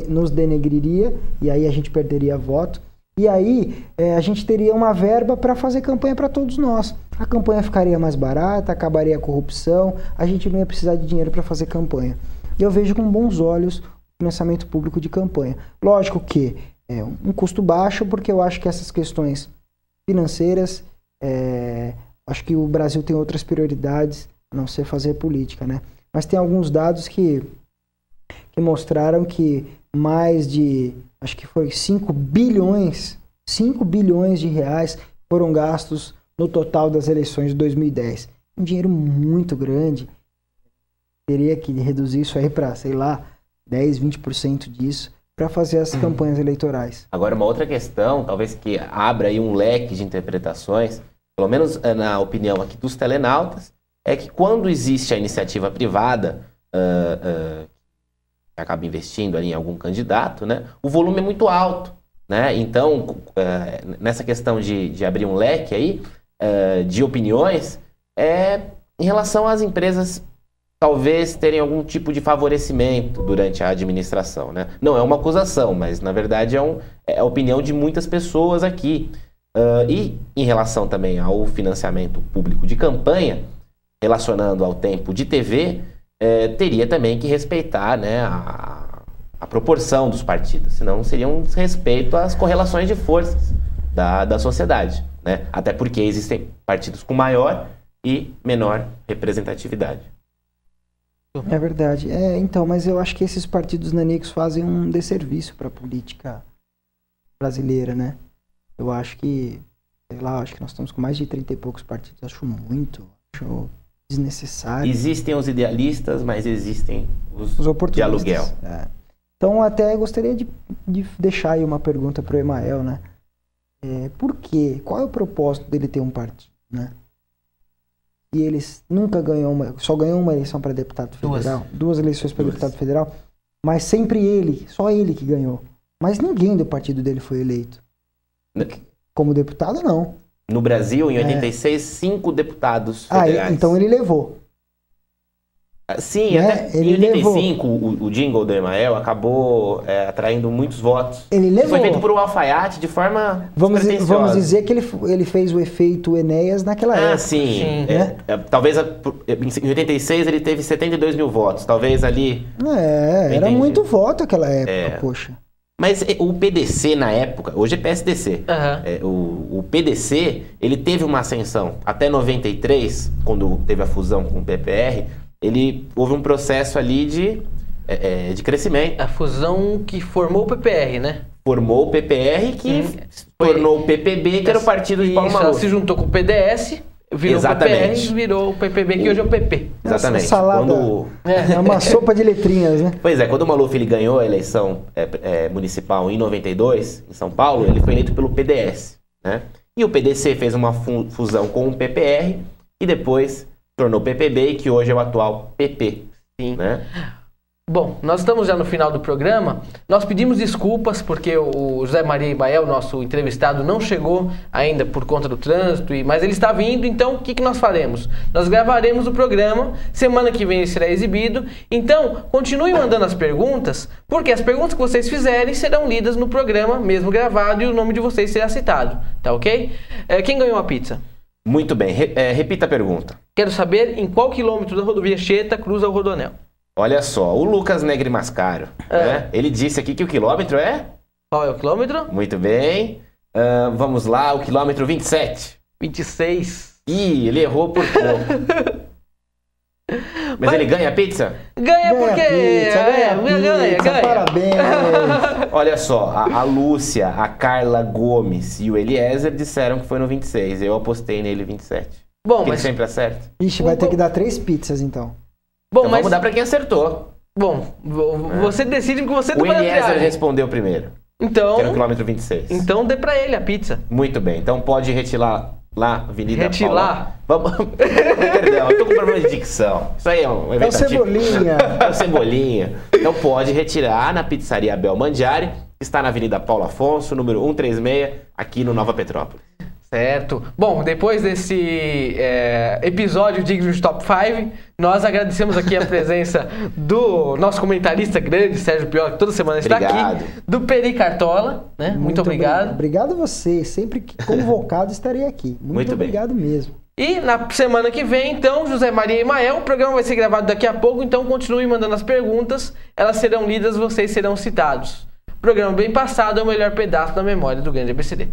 nos denegriria, e aí a gente perderia voto. E aí a gente teria uma verba para fazer campanha para todos nós. A campanha ficaria mais barata, acabaria a corrupção, a gente não ia precisar de dinheiro para fazer campanha. Eu vejo com bons olhos o financiamento público de campanha. Lógico que é um custo baixo, porque eu acho que essas questões financeiras, acho que o Brasil tem outras prioridades, a não ser fazer política, né? Mas tem alguns dados que mostraram que mais de, acho que foi 5 bilhões de reais foram gastos no total das eleições de 2010. Um dinheiro muito grande. Teria que reduzir isso aí para, sei lá, 10, 20% disso para fazer as campanhas eleitorais. Agora, uma outra questão, talvez que abra aí um leque de interpretações, pelo menos na opinião aqui dos telenautas, é que quando existe a iniciativa privada que acaba investindo ali em algum candidato, né, o volume é muito alto, né? Então, nessa questão de abrir um leque aí de opiniões, é em relação às empresas talvez terem algum tipo de favorecimento durante a administração, né? Não é uma acusação, mas na verdade é a opinião de muitas pessoas aqui. E em relação também ao financiamento público de campanha, relacionando ao tempo de TV, teria também que respeitar, né, a proporção dos partidos, senão seria um desrespeito às correlações de forças da sociedade, né? Até porque existem partidos com maior e menor representatividade. É verdade. Então, mas eu acho que esses partidos nanicos fazem um desserviço para a política brasileira, né? Eu acho que, sei lá, acho que nós estamos com mais de 30 e poucos partidos. Acho muito, acho desnecessário. Existem os idealistas, mas existem os oportunistas de aluguel. Então, até gostaria de deixar aí uma pergunta para o Emael, né? Por quê? Qual é o propósito dele ter um partido, né? E eles nunca só ganhou uma eleição para deputado federal, duas eleições para deputado federal, mas sempre só ele que ganhou. Mas ninguém do partido dele foi eleito. Como deputado, não. No Brasil, em 86, 5 deputados federais. Então ele levou. Sim, até em 85, o jingle do Emael acabou atraindo muitos votos. Ele levou. Foi feito por um alfaiate de forma Vamos dizer que ele fez o efeito Enéas naquela época. Sim. Né? Talvez em 86 ele teve 72 mil votos. Talvez ali... era muito voto naquela época, poxa. Mas o PDC na época, hoje é PSDC, o PDC, ele teve uma ascensão. Até 93, quando teve a fusão com o PPR, houve um processo ali de crescimento. A fusão que formou o PPR, né? Formou o PPR, que tornou o PPB, que era o partido de Paulo Maluf. Se juntou com o PDS, virou o PPR, virou o PPB, que hoje é o PP. Exatamente. Salada, é uma sopa de letrinhas, né? Pois é, quando o Maluf ele ganhou a eleição municipal em 92, em São Paulo, ele foi eleito pelo PDS, né? E o PDC fez uma fusão com o PPR e depois tornou o PPB, que hoje é o atual PP. Sim. Né? Bom, nós estamos já no final do programa. Nós pedimos desculpas porque o José Maria Emael, nosso entrevistado, não chegou ainda por conta do trânsito, mas ele está vindo, então o que nós faremos? Nós gravaremos o programa, semana que vem ele será exibido, então continue mandando as perguntas, porque as perguntas que vocês fizerem serão lidas no programa, mesmo gravado, e o nome de vocês será citado, tá ok? Quem ganhou a pizza? Muito bem, repita a pergunta. Quero saber em qual quilômetro da rodovia Cheta cruza o Rodoanel. Olha só, o Lucas Negri Mascaro, né? Ele disse aqui que o quilômetro é... Qual é o quilômetro? Muito bem. Vamos lá, o quilômetro 27. 26. Ih, ele errou por pouco. Mas ele ganha a pizza? Ganha porque... Ganha. Parabéns. Olha só, a Lúcia, a Carla Gomes e o Eliezer disseram que foi no 26. Eu apostei nele 27. Bom, mas sempre acerta. Ixi, vai ter que dar 3 pizzas então. Bom, então vamos dar pra quem acertou. Bom, você decide porque você... O Eliezer respondeu primeiro. Então... Que era o quilômetro 26. Então dê pra ele a pizza. Muito bem, então pode retirar lá, Avenida Paula. Vamos... Perdão, eu tô com problema de dicção. Isso aí é um evento Cebolinha. É o Cebolinha. Então pode retirar na pizzaria Abel Mandiari, que está na Avenida Paulo Afonso, número 136, aqui no Nova Petrópolis. Certo. Bom, depois desse episódio digno de Top 5, nós agradecemos aqui a presença do nosso comentarista grande, Sérgio Pior, que toda semana está aqui, do Peri Cartola, né? Muito obrigado. Obrigado a você, sempre que convocado estarei aqui. Muito obrigado mesmo. E na semana que vem, então, José Maria Emael, o programa vai ser gravado daqui a pouco, então continue mandando as perguntas, elas serão lidas, vocês serão citados. O programa bem passado é o melhor pedaço da memória do grande ABCD.